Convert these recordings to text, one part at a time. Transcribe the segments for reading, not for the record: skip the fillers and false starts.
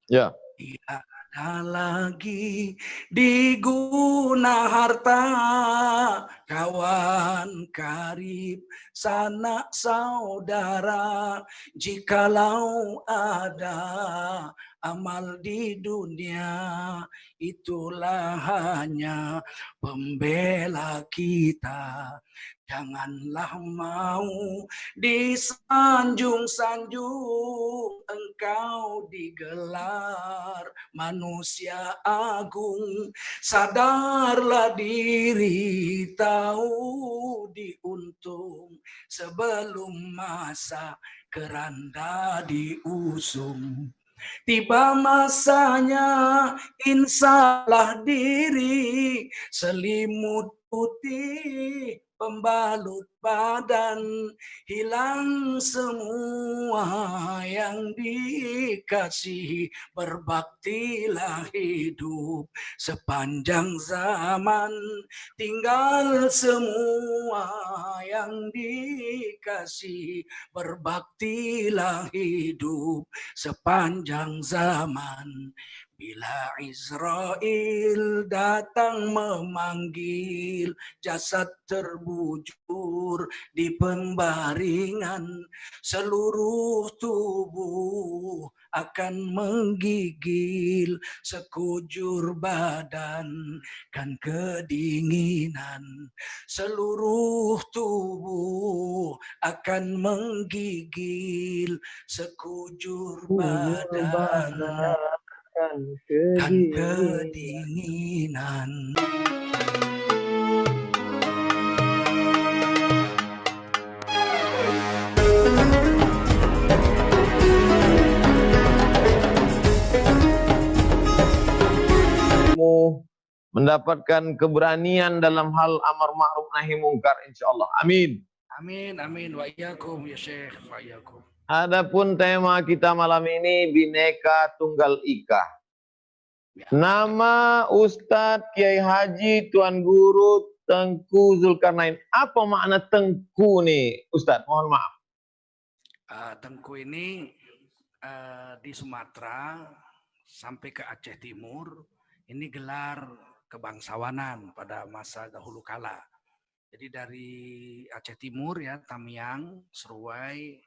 Ya. Tiada lagi diguna harta, kawan karib, sanak saudara, jikalau ada amal di dunia, itulah hanya pembela kita. Janganlah mau disanjung-sanjung, engkau digelar manusia agung. Sadarlah diri, tahu diuntung, sebelum masa keranda diusung. Tiba masanya insyalah diri, selimut putih pembalut badan, hilang semua yang dikasihi, berbaktilah hidup sepanjang zaman, tinggal semua yang dikasihi, berbaktilah hidup sepanjang zaman. Bila Israel datang memanggil, jasad terbujur di pembaringan, seluruh tubuh akan menggigil, sekujur badan kan kedinginan, seluruh tubuh akan menggigil, sekujur badan Kan kan kedinginan. kedinginan. Mendapatkan keberanian dalam hal amar ma'ruf nahi mungkar insyaallah. Amin. Amin, amin. Wa iyyakum ya Syekh, wa iyyakum. Adapun tema kita malam ini Bhinneka Tunggal Ika. Ya. Nama Ustadz Kiai Haji Tuan Guru Tengku Zulkarnain. Apa makna Tengku nih Ustadz? Mohon maaf. Tengku ini di Sumatera sampai ke Aceh Timur, ini gelar kebangsawanan pada masa dahulu kala. Jadi dari Aceh Timur ya, Tamiang, Seruai,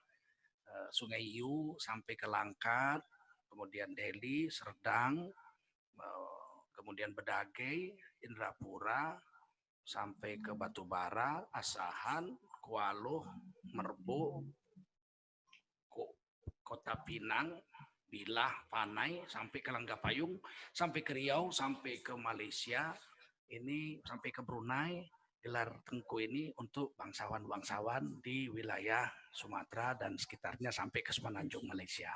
Sungai Iu sampai ke Langkat, kemudian Deli, Serdang, kemudian Bedage, Indrapura, sampai ke Batubara, Asahan, Kualoh, Merbo, Kota Pinang, Bilah, Panai, sampai ke Langgapayung, sampai ke Riau, sampai ke Malaysia, ini sampai ke Brunei. Gelar Tengku ini untuk bangsawan-bangsawan di wilayah Sumatera dan sekitarnya sampai ke Semenanjung Malaysia.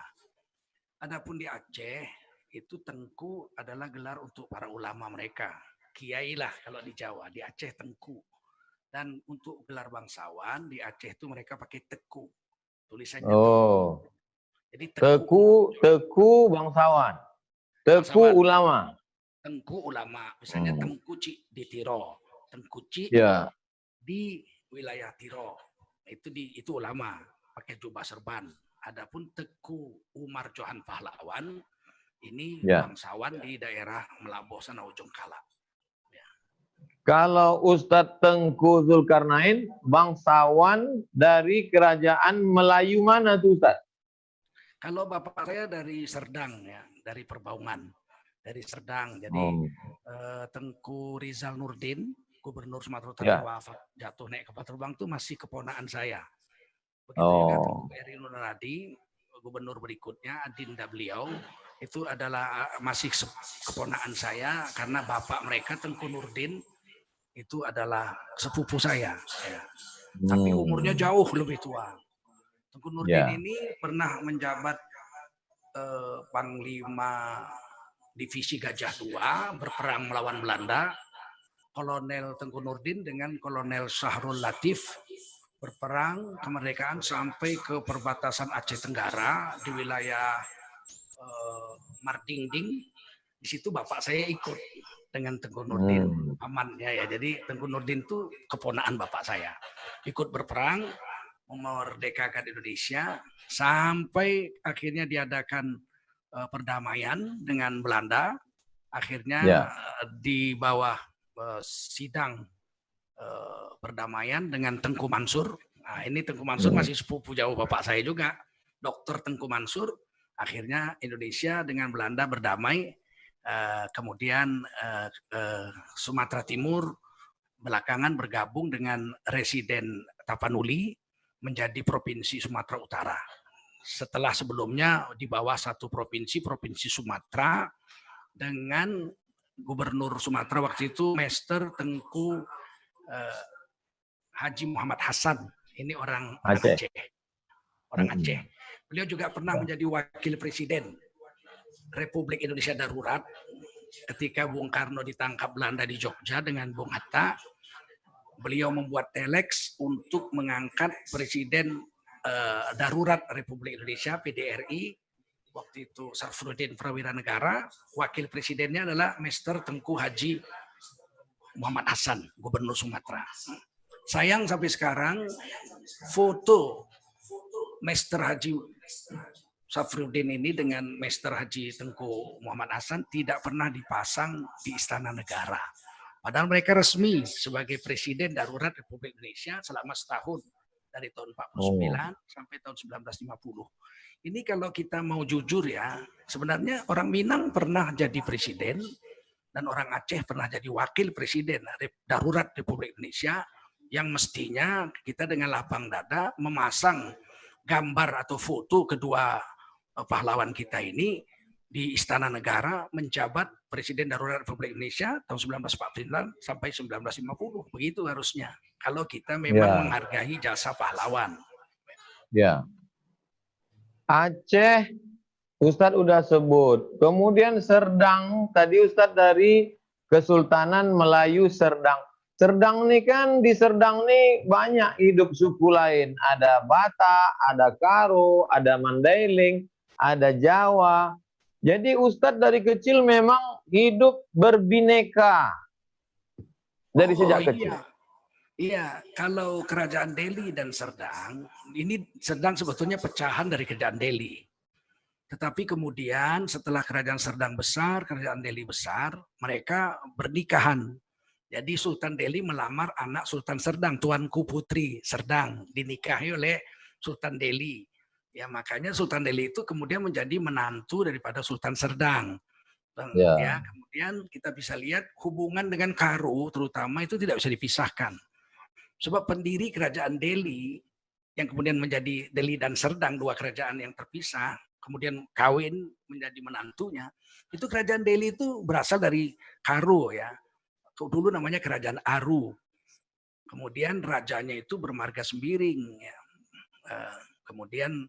Adapun di Aceh, itu Tengku adalah gelar untuk para ulama mereka. Kiai lah kalau di Jawa, di Aceh Tengku. Dan untuk gelar bangsawan, di Aceh itu mereka pakai Teku. Tulisannya Teku. Jadi Teku bangsawan. Teku ulama. Tengku ulama. Misalnya Tengku Cik di Tiro. Tengku Cik ya. di wilayah Tiro. Itu ulama. Pakai jubah serban. Adapun Teku Umar Johan Pahlawan, ini bangsawan di daerah Melaboh sana ujung Kala. Ya. Kalau Ustadz Tengku Zulkarnain, bangsawan dari kerajaan Melayu mana tuh Ustadz? Kalau bapak saya dari Serdang ya, dari Perbaungan. Dari Serdang. Jadi Tengku Rizal Nurdin, Gubernur Sumatera Utara yang wafat jatuh naik kapal terbang itu masih keponaan saya. Begitu juga Tengku Eri Nuradi, gubernur berikutnya, adinda beliau, itu adalah masih keponaan saya karena bapak mereka Tengku Nurdin itu adalah sepupu saya. Ya. Tapi umurnya jauh lebih tua. Tengku Nurdin ini pernah menjabat Panglima Divisi Gajah II berperang melawan Belanda. Kolonel Tengku Nurdin dengan Kolonel Syahrul Latif berperang kemerdekaan sampai ke perbatasan Aceh Tenggara di wilayah Mardingding. Di situ bapak saya ikut dengan Tengku Nurdin pamannya ya. Jadi Tengku Nurdin itu keponaan bapak saya. Ikut berperang memerdekakan Indonesia sampai akhirnya diadakan perdamaian dengan Belanda. Akhirnya di bawah sidang perdamaian dengan Tengku Mansur. Nah, ini Tengku Mansur masih sepupu jauh bapak saya juga, Dr. Tengku Mansur. Akhirnya Indonesia dengan Belanda berdamai. Kemudian Sumatera Timur belakangan bergabung dengan residen Tapanuli menjadi provinsi Sumatera Utara. Setelah sebelumnya di bawah satu provinsi, Provinsi Sumatera, dengan Gubernur Sumatera waktu itu Mester Tengku Haji Muhammad Hasan. Ini orang Aceh. Orang Aceh. Beliau juga pernah menjadi wakil presiden Republik Indonesia Darurat ketika Bung Karno ditangkap Belanda di Jogja dengan Bung Hatta. Beliau membuat telex untuk mengangkat Presiden Darurat Republik Indonesia PDRI. Waktu itu Safruddin Prawira Negara, wakil presidennya adalah Mester Tengku Haji Muhammad Hasan, Gubernur Sumatera. Sayang sampai sekarang foto Mester Haji Safruddin ini dengan Mester Haji Tengku Muhammad Hasan tidak pernah dipasang di Istana Negara. Padahal mereka resmi sebagai Presiden Darurat Republik Indonesia selama setahun dari tahun 49 sampai tahun 1950. Ini kalau kita mau jujur ya, sebenarnya orang Minang pernah jadi presiden dan orang Aceh pernah jadi wakil presiden Darurat Republik Indonesia, yang mestinya kita dengan lapang dada memasang gambar atau foto kedua pahlawan kita ini di Istana Negara menjabat Presiden Darurat Republik Indonesia tahun 1949 sampai 1950. Begitu harusnya kalau kita memang menghargai jasa pahlawan. Ya. Aceh, Ustadz udah sebut. Kemudian Serdang, tadi Ustadz dari Kesultanan Melayu Serdang. Serdang nih kan, di Serdang nih banyak hidup suku lain. Ada Batak, ada Karo, ada Mandailing, ada Jawa. Jadi Ustadz dari kecil memang hidup berbineka. Dari sejak kecil. Iya, kalau Kerajaan Delhi dan Serdang, ini Serdang sebetulnya pecahan dari Kerajaan Delhi. Tetapi kemudian setelah Kerajaan Serdang besar, Kerajaan Delhi besar, mereka bernikahan. Jadi Sultan Delhi melamar anak Sultan Serdang, Tuanku Putri Serdang, dinikahi oleh Sultan Delhi. Ya makanya Sultan Delhi itu kemudian menjadi menantu daripada Sultan Serdang. Ya, kemudian kita bisa lihat hubungan dengan Karo terutama itu tidak bisa dipisahkan. Sebab pendiri Kerajaan Delhi yang kemudian menjadi Delhi dan Serdang, dua kerajaan yang terpisah, kemudian kawin menjadi menantunya, itu Kerajaan Delhi itu berasal dari Karo ya. Dulu namanya Kerajaan Aru. Kemudian rajanya itu bermarga Sembiring ya. Kemudian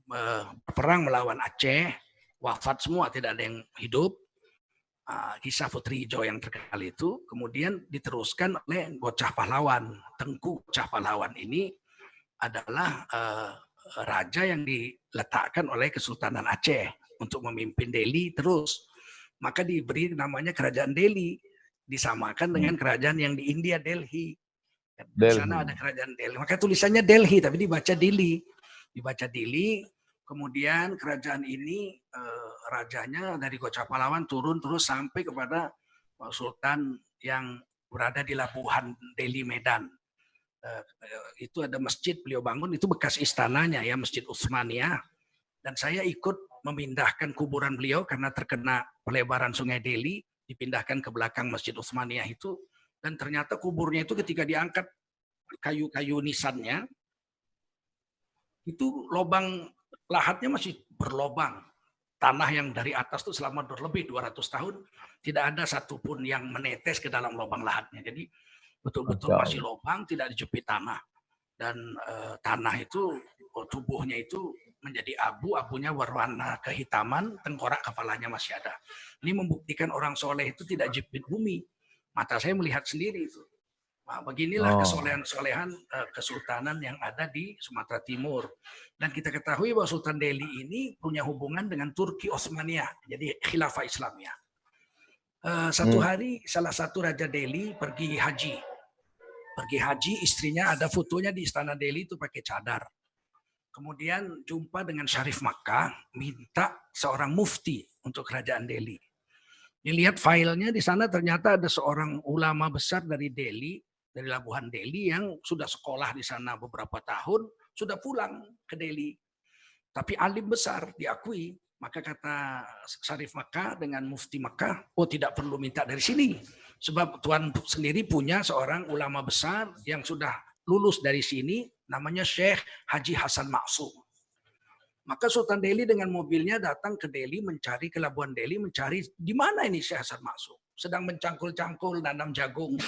perang melawan Aceh, wafat semua, tidak ada yang hidup. Kisah Putri Ijo yang terkenal itu kemudian diteruskan oleh Bocah Pahlawan. Tengku Bocah Pahlawan ini adalah raja yang diletakkan oleh Kesultanan Aceh untuk memimpin Delhi terus. Maka diberi namanya Kerajaan Delhi, disamakan dengan kerajaan yang di India, Delhi. Di sana ada Kerajaan Delhi. Maka tulisannya Delhi tapi dibaca Dili. Dibaca Dili. Kemudian kerajaan ini rajanya dari Bocah Pahlawan turun terus sampai kepada Sultan yang berada di Labuhan Delhi Medan. Itu ada masjid beliau bangun, itu bekas istananya ya, Masjid Utsmaniyah. Dan saya ikut memindahkan kuburan beliau karena terkena pelebaran Sungai Delhi, dipindahkan ke belakang Masjid Utsmaniyah itu. Dan ternyata kuburnya itu ketika diangkat kayu-kayu nisannya, itu lubang lahatnya masih berlobang. Tanah yang dari atas itu selama lebih 200 tahun tidak ada satupun yang menetes ke dalam lubang lahatnya. Jadi betul-betul masih lubang, tidak dijepit tanah. Dan tanah itu, tubuhnya itu menjadi abu, abunya berwarna kehitaman, tengkorak kepalanya masih ada. Ini membuktikan orang soleh itu tidak jepit bumi. Mata saya melihat sendiri itu. Nah, beginilah kesolehan-solehan kesultanan yang ada di Sumatera Timur. Dan kita ketahui bahwa Sultan Delhi ini punya hubungan dengan Turki Utsmaniyah, jadi Khilafah Islamiyah. Satu hari salah satu Raja Delhi pergi haji. Pergi haji, istrinya ada fotonya di Istana Delhi itu pakai cadar. Kemudian jumpa dengan Syarif Makkah, minta seorang mufti untuk kerajaan Delhi. Dilihat filenya di sana ternyata ada seorang ulama besar dari Delhi, dari Labuhan Delhi yang sudah sekolah di sana beberapa tahun, sudah pulang ke Delhi. Tapi alim besar diakui. Maka kata Syarif Makkah dengan Mufti Makkah, oh tidak perlu minta dari sini. Sebab Tuan sendiri punya seorang ulama besar yang sudah lulus dari sini, namanya Syekh Haji Hasan Maksum. Maka Sultan Delhi dengan mobilnya datang ke Delhi, mencari ke Labuan Delhi, mencari di mana ini Syekh Hasan Maksum. Sedang mencangkul-cangkul nanam jagung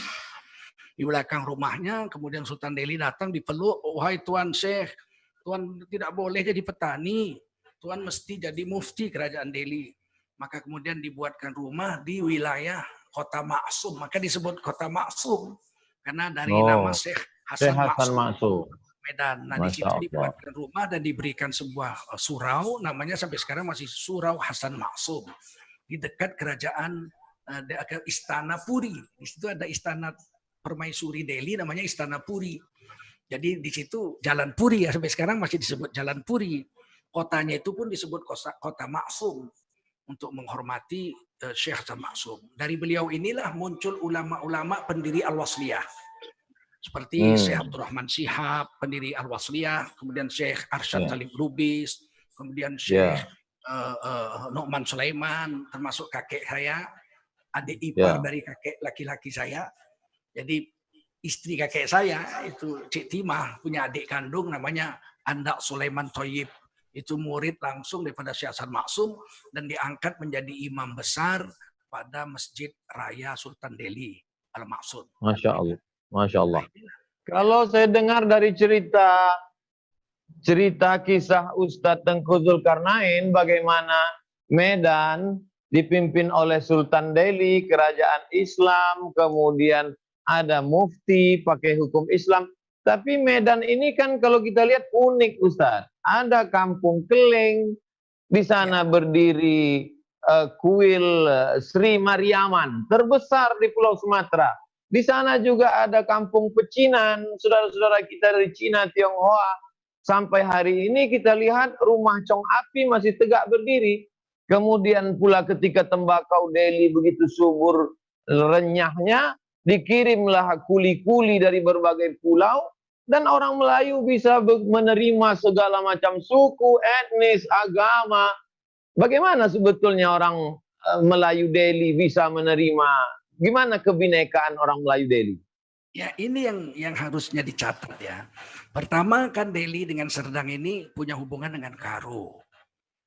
di belakang rumahnya. Kemudian Sultan Delhi datang dipeluk, wahai Tuan Syekh, Tuan tidak boleh jadi petani, Tuan mesti jadi mufti kerajaan Delhi. Maka kemudian dibuatkan rumah di wilayah Kota Maksum, maka disebut Kota Maksum karena dari nama Syekh Hasan Maksum. Medan. Nah, di situ dibuatkan rumah dan diberikan sebuah surau, namanya sampai sekarang masih Surau Hasan Maksum. Di dekat kerajaan Istana Puri. Di situ ada istana permaisuri Delhi namanya Istana Puri. Jadi di situ Jalan Puri ya, sampai sekarang masih disebut Jalan Puri. Kotanya itu pun disebut Kota Maksum untuk menghormati Syekh Hasan Maksum. Dari beliau inilah muncul ulama-ulama pendiri Al-Wasliyah. Seperti Syekh Abdurrahman Shihab, pendiri Al-Wasliyah, kemudian Syekh Arsyad Talib Lubis, kemudian Syekh Nu'man Sulaiman, termasuk kakek saya, adik ipar dari kakek laki-laki saya. Jadi istri kakek saya itu Cik Timah punya adik kandung namanya Andak Sulaiman Thayyib. Itu murid langsung daripada Syekh Hasan Maksum dan diangkat menjadi imam besar pada Masjid Raya Sultan Delhi Al-Maksum. Masya Allah. Masya Allah. Kalau saya dengar dari cerita kisah Ustadz Tengku Zulkarnain, bagaimana Medan dipimpin oleh Sultan Delhi, kerajaan Islam, kemudian ada mufti pakai hukum Islam. Tapi Medan ini kan kalau kita lihat unik Ustadz. Ada kampung Keleng, di sana berdiri kuil Sri Mariaman, terbesar di Pulau Sumatera. Di sana juga ada kampung pecinan, saudara-saudara kita dari Cina, Tionghoa. Sampai hari ini kita lihat rumah Chong Api masih tegak berdiri. Kemudian pula ketika tembakau Delhi begitu subur renyahnya, dikirimlah kuli-kuli dari berbagai pulau. Dan orang Melayu bisa menerima segala macam suku, etnis, agama. Bagaimana sebetulnya orang Melayu Delhi bisa menerima? Gimana kebinekaan orang Melayu Delhi? Ya, ini yang harusnya dicatat ya. Pertama kan Delhi dengan Serdang ini punya hubungan dengan Karo.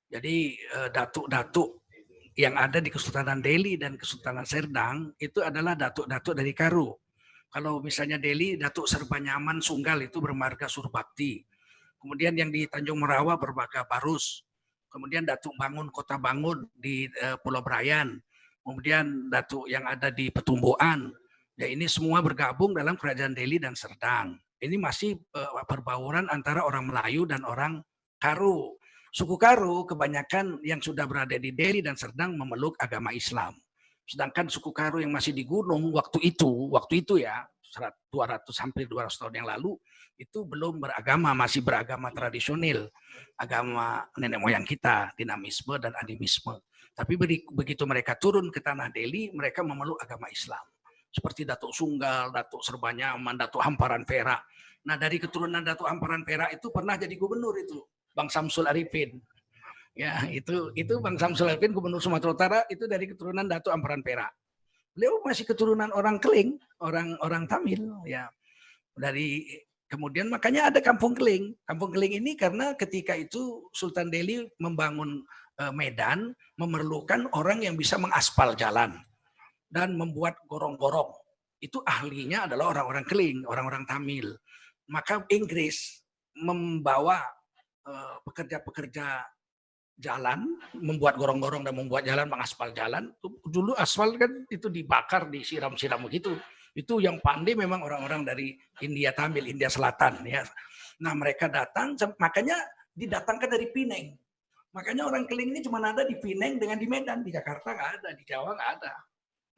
Jadi datuk-datuk yang ada di Kesultanan Delhi dan Kesultanan Serdang itu adalah datuk-datuk dari Karo. Kalau misalnya Delhi, Datuk Serbanyaman Sunggal itu bermarga Surbakti. Kemudian yang di Tanjung Merawa bermarga Barus. Kemudian Datuk Bangun Kota Bangun di Pulau Brayan. Kemudian Datuk yang ada di Petumbuan. Ya, ini semua bergabung dalam Kerajaan Delhi dan Serdang. Ini masih perbauran antara orang Melayu dan orang Karo. Suku Karo kebanyakan yang sudah berada di Delhi dan Serdang memeluk agama Islam. Sedangkan suku Karo yang masih di gunung waktu itu ya 200 hampir 200 tahun yang lalu itu belum beragama, masih beragama tradisional, agama nenek moyang kita, dinamisme dan animisme. Tapi begitu mereka turun ke tanah Delhi, mereka memeluk agama Islam. Seperti Datuk Sunggal, Datuk Serbanyaman, Datuk Hamparan Perak. Nah, dari keturunan Datuk Hamparan Perak itu pernah jadi gubernur itu, Bang Samsul Arifin. Ya, itu Bang Samsul Arifin, Gubernur Sumatera Utara, itu dari keturunan Datuk Hamparan Perak. Beliau masih keturunan orang Keling, orang Tamil, ya. Kemudian makanya ada Kampung Keling. Kampung Keling ini karena ketika itu Sultan Delhi membangun Medan, memerlukan orang yang bisa mengaspal jalan dan membuat gorong-gorong. Itu ahlinya adalah orang-orang Keling, orang-orang Tamil. Maka Inggris membawa pekerja-pekerja jalan, membuat gorong-gorong dan membuat jalan, mengaspal jalan. Dulu aspal kan itu dibakar, disiram-siram begitu. Itu yang pandai memang orang-orang dari India Tamil, India Selatan ya. Nah, mereka datang, makanya didatangkan dari Pineng. Makanya orang Keling ini cuma ada di Pineng dengan di Medan, di Jakarta nggak ada, di Jawa nggak ada.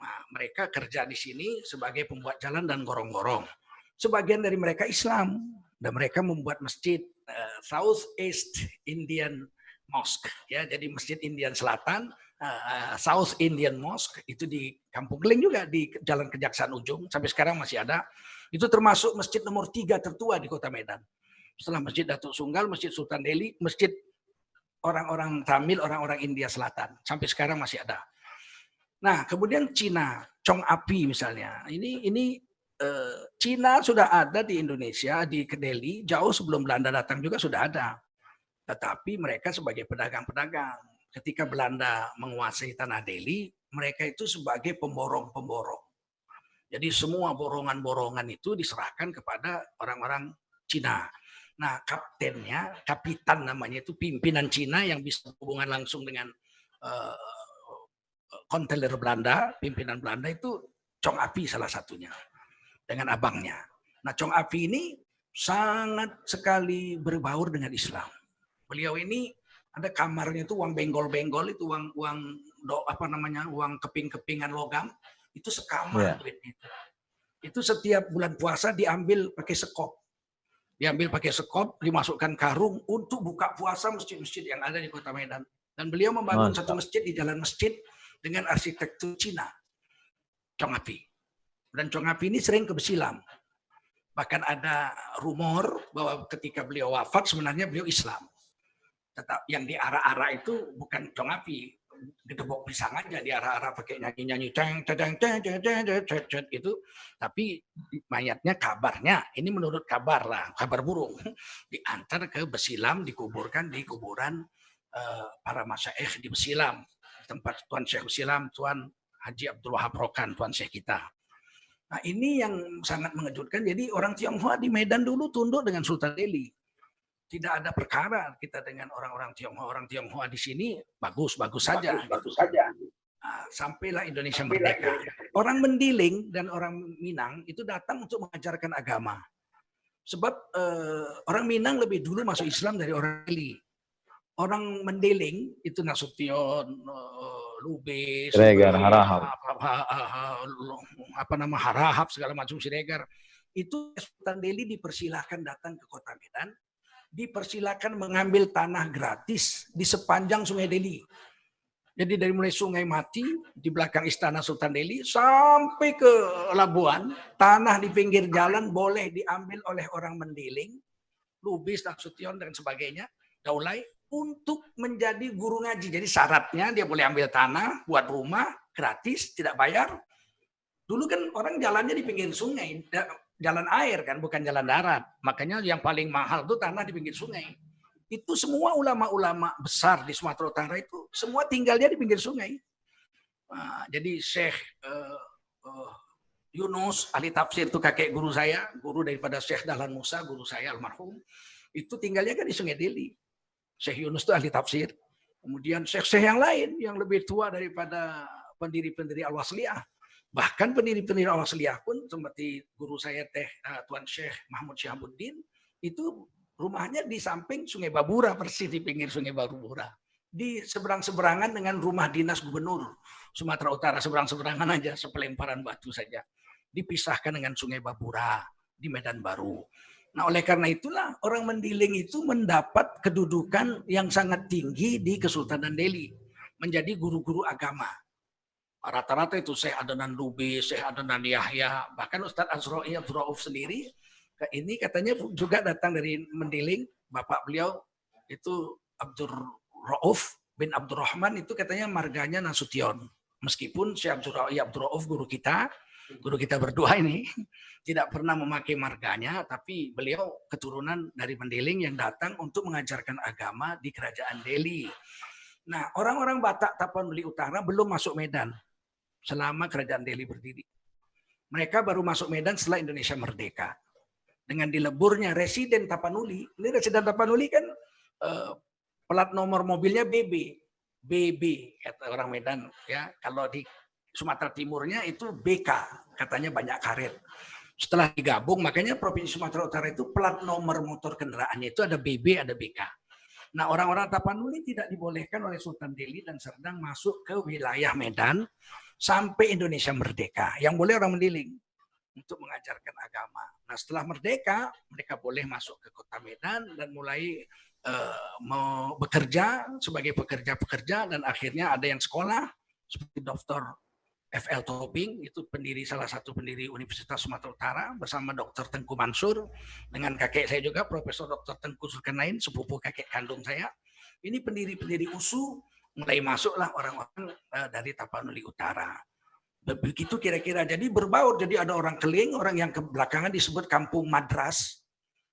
Nah, mereka kerja di sini sebagai pembuat jalan dan gorong-gorong. Sebagian dari mereka Islam dan mereka membuat masjid South East Indian Mosque ya, jadi masjid Indian Selatan South Indian Mosque, itu di Kampung Keling juga, di Jalan Kejaksaan Ujung, sampai sekarang masih ada. Itu termasuk masjid nomor 3 tertua di Kota Medan. Setelah Masjid Datuk Sunggal, Masjid Sultan Delhi, masjid orang-orang Tamil, orang-orang India Selatan. Sampai sekarang masih ada. Nah, kemudian Cina, Chong Api misalnya. Ini Cina sudah ada di Indonesia, di Delhi, jauh sebelum Belanda datang juga sudah ada. Tetapi mereka sebagai pedagang-pedagang. Ketika Belanda menguasai tanah Delhi, mereka itu sebagai pemborong-pemborong. Jadi semua borongan-borongan itu diserahkan kepada orang-orang Cina. Nah, kaptennya, kapitan namanya itu pimpinan Cina yang bisa hubungan langsung dengan konteler Belanda, pimpinan Belanda itu Chong Api salah satunya dengan abangnya. Nah, Chong Api ini sangat sekali berbaur dengan Islam. Beliau ini ada kamarnya itu uang benggol-benggol, itu uang uang keping-kepingan logam, itu sekamar duitnya. Itu setiap bulan puasa diambil pakai sekop. Diambil pakai sekop, dimasukkan karung untuk buka puasa masjid-masjid yang ada di Kota Medan. Dan beliau membangun satu masjid di Jalan Masjid dengan arsitektur Cina. Chong Api. Dan Chong Api ini sering ke Besilam. Bahkan ada rumor bahwa ketika beliau wafat sebenarnya beliau Islam. Tetap yang di arah-arah itu bukan Chong Api, gedebok pisang aja di arah-arah pakai nyanyi-nyanyi itu, tapi mayatnya kabarnya ini menurut kabar lah, kabar burung, diantar ke Besilam, dikuburkan di kuburan para masyaikh di Besilam, tempat Tuan Syekh Besilam, Tuan Haji Abdul Wahab Rokan, Tuan Syekh kita. Nah, ini yang sangat mengejutkan. Jadi orang Tionghoa di Medan dulu tunduk dengan Sultan Delhi. Tidak ada perkara kita dengan orang-orang Tionghoa. Orang Tionghoa di sini bagus-bagus saja. Bagus saja. Nah, sampailah Indonesia merdeka. Orang Mendiling dan orang Minang itu datang untuk mengajarkan agama. Sebab orang Minang lebih dulu masuk Islam dari orang Delhi. Orang Mendiling itu Nasution, Lubis, Harahap, Harahap segala macam Siregar. Itu Sultan Delhi dipersilahkan datang ke Kota Medan. Dipersilakan mengambil tanah gratis di sepanjang Sungai Delhi. Jadi dari mulai Sungai Mati di belakang Istana Sultan Delhi sampai ke Labuan, tanah di pinggir jalan boleh diambil oleh orang Mendiling, Lubis, Nasution dan sebagainya, Daulay, untuk menjadi guru ngaji. Jadi syaratnya dia boleh ambil tanah, buat rumah gratis, tidak bayar. Dulu kan orang jalannya di pinggir sungai. Jalan air kan, bukan jalan darat. Makanya yang paling mahal itu tanah di pinggir sungai. Itu semua ulama-ulama besar di Sumatera Utara itu semua tinggalnya di pinggir sungai. Nah, jadi Syekh Yunus ahli tafsir itu kakek guru saya, guru daripada Syekh Dahlan Musa, guru saya almarhum. Itu tinggalnya kan di Sungai Delhi. Syekh Yunus itu ahli tafsir. Kemudian Syekh-Syekh yang lain yang lebih tua daripada pendiri-pendiri Al-Wasliyah. Bahkan pendiri-pendiri Al-Wasliyah pun seperti guru saya Tuan Syekh Mahmud Syahabuddin itu rumahnya di samping Sungai Babura, persis di pinggir Sungai Babura. Di seberang-seberangan dengan rumah dinas gubernur Sumatera Utara, seberang-seberangan aja, sepelemparan batu saja. Dipisahkan dengan Sungai Babura di Medan Baru. Nah, oleh karena itulah orang Mendiling itu mendapat kedudukan yang sangat tinggi di Kesultanan Delhi, menjadi guru-guru agama. Rata-rata itu Syekh Adnan Lubis, Syekh Adnan Yahya, bahkan Ustadz Azra'i Abdul Rauf sendiri, ini katanya juga datang dari Mendiling. Bapak beliau itu Abdul Rauf bin Abdurrahman, itu katanya marganya Nasution. Meskipun Syekh Abdul Rauf guru kita berdua ini, tidak pernah memakai marganya, tapi beliau keturunan dari Mendiling yang datang untuk mengajarkan agama di Kerajaan Delhi. Nah, orang-orang Batak Tapanuli Utara belum masuk Medan selama Kerajaan Delhi berdiri. Mereka baru masuk Medan setelah Indonesia merdeka. Dengan dileburnya residen Tapanuli. Ini residen Tapanuli kan plat nomor mobilnya BB. BB kata orang Medan ya. Kalau di Sumatera Timurnya itu BK, katanya banyak karet. Setelah digabung, makanya Provinsi Sumatera Utara itu plat nomor motor kendaraannya itu ada BB, ada BK. Nah, orang-orang Tapanuli tidak dibolehkan oleh Sultan Delhi dan Serdang masuk ke wilayah Medan sampai Indonesia merdeka. Yang boleh orang Mendiling untuk mengajarkan agama. Nah, setelah merdeka, mereka boleh masuk ke Kota Medan dan mulai mau bekerja sebagai pekerja-pekerja, dan akhirnya ada yang sekolah seperti Dr. F.L. Tobing, itu salah satu pendiri Universitas Sumatera Utara, bersama Dr. Tengku Mansur, dengan kakek saya juga Profesor Dr. Tengku Zulkarnain, sepupu kakek kandung saya. Ini pendiri-pendiri USU, mulai masuklah orang-orang dari Tapanuli Utara. Begitu kira-kira, jadi berbaur, jadi ada orang Keling, orang yang belakangan disebut Kampung Madras,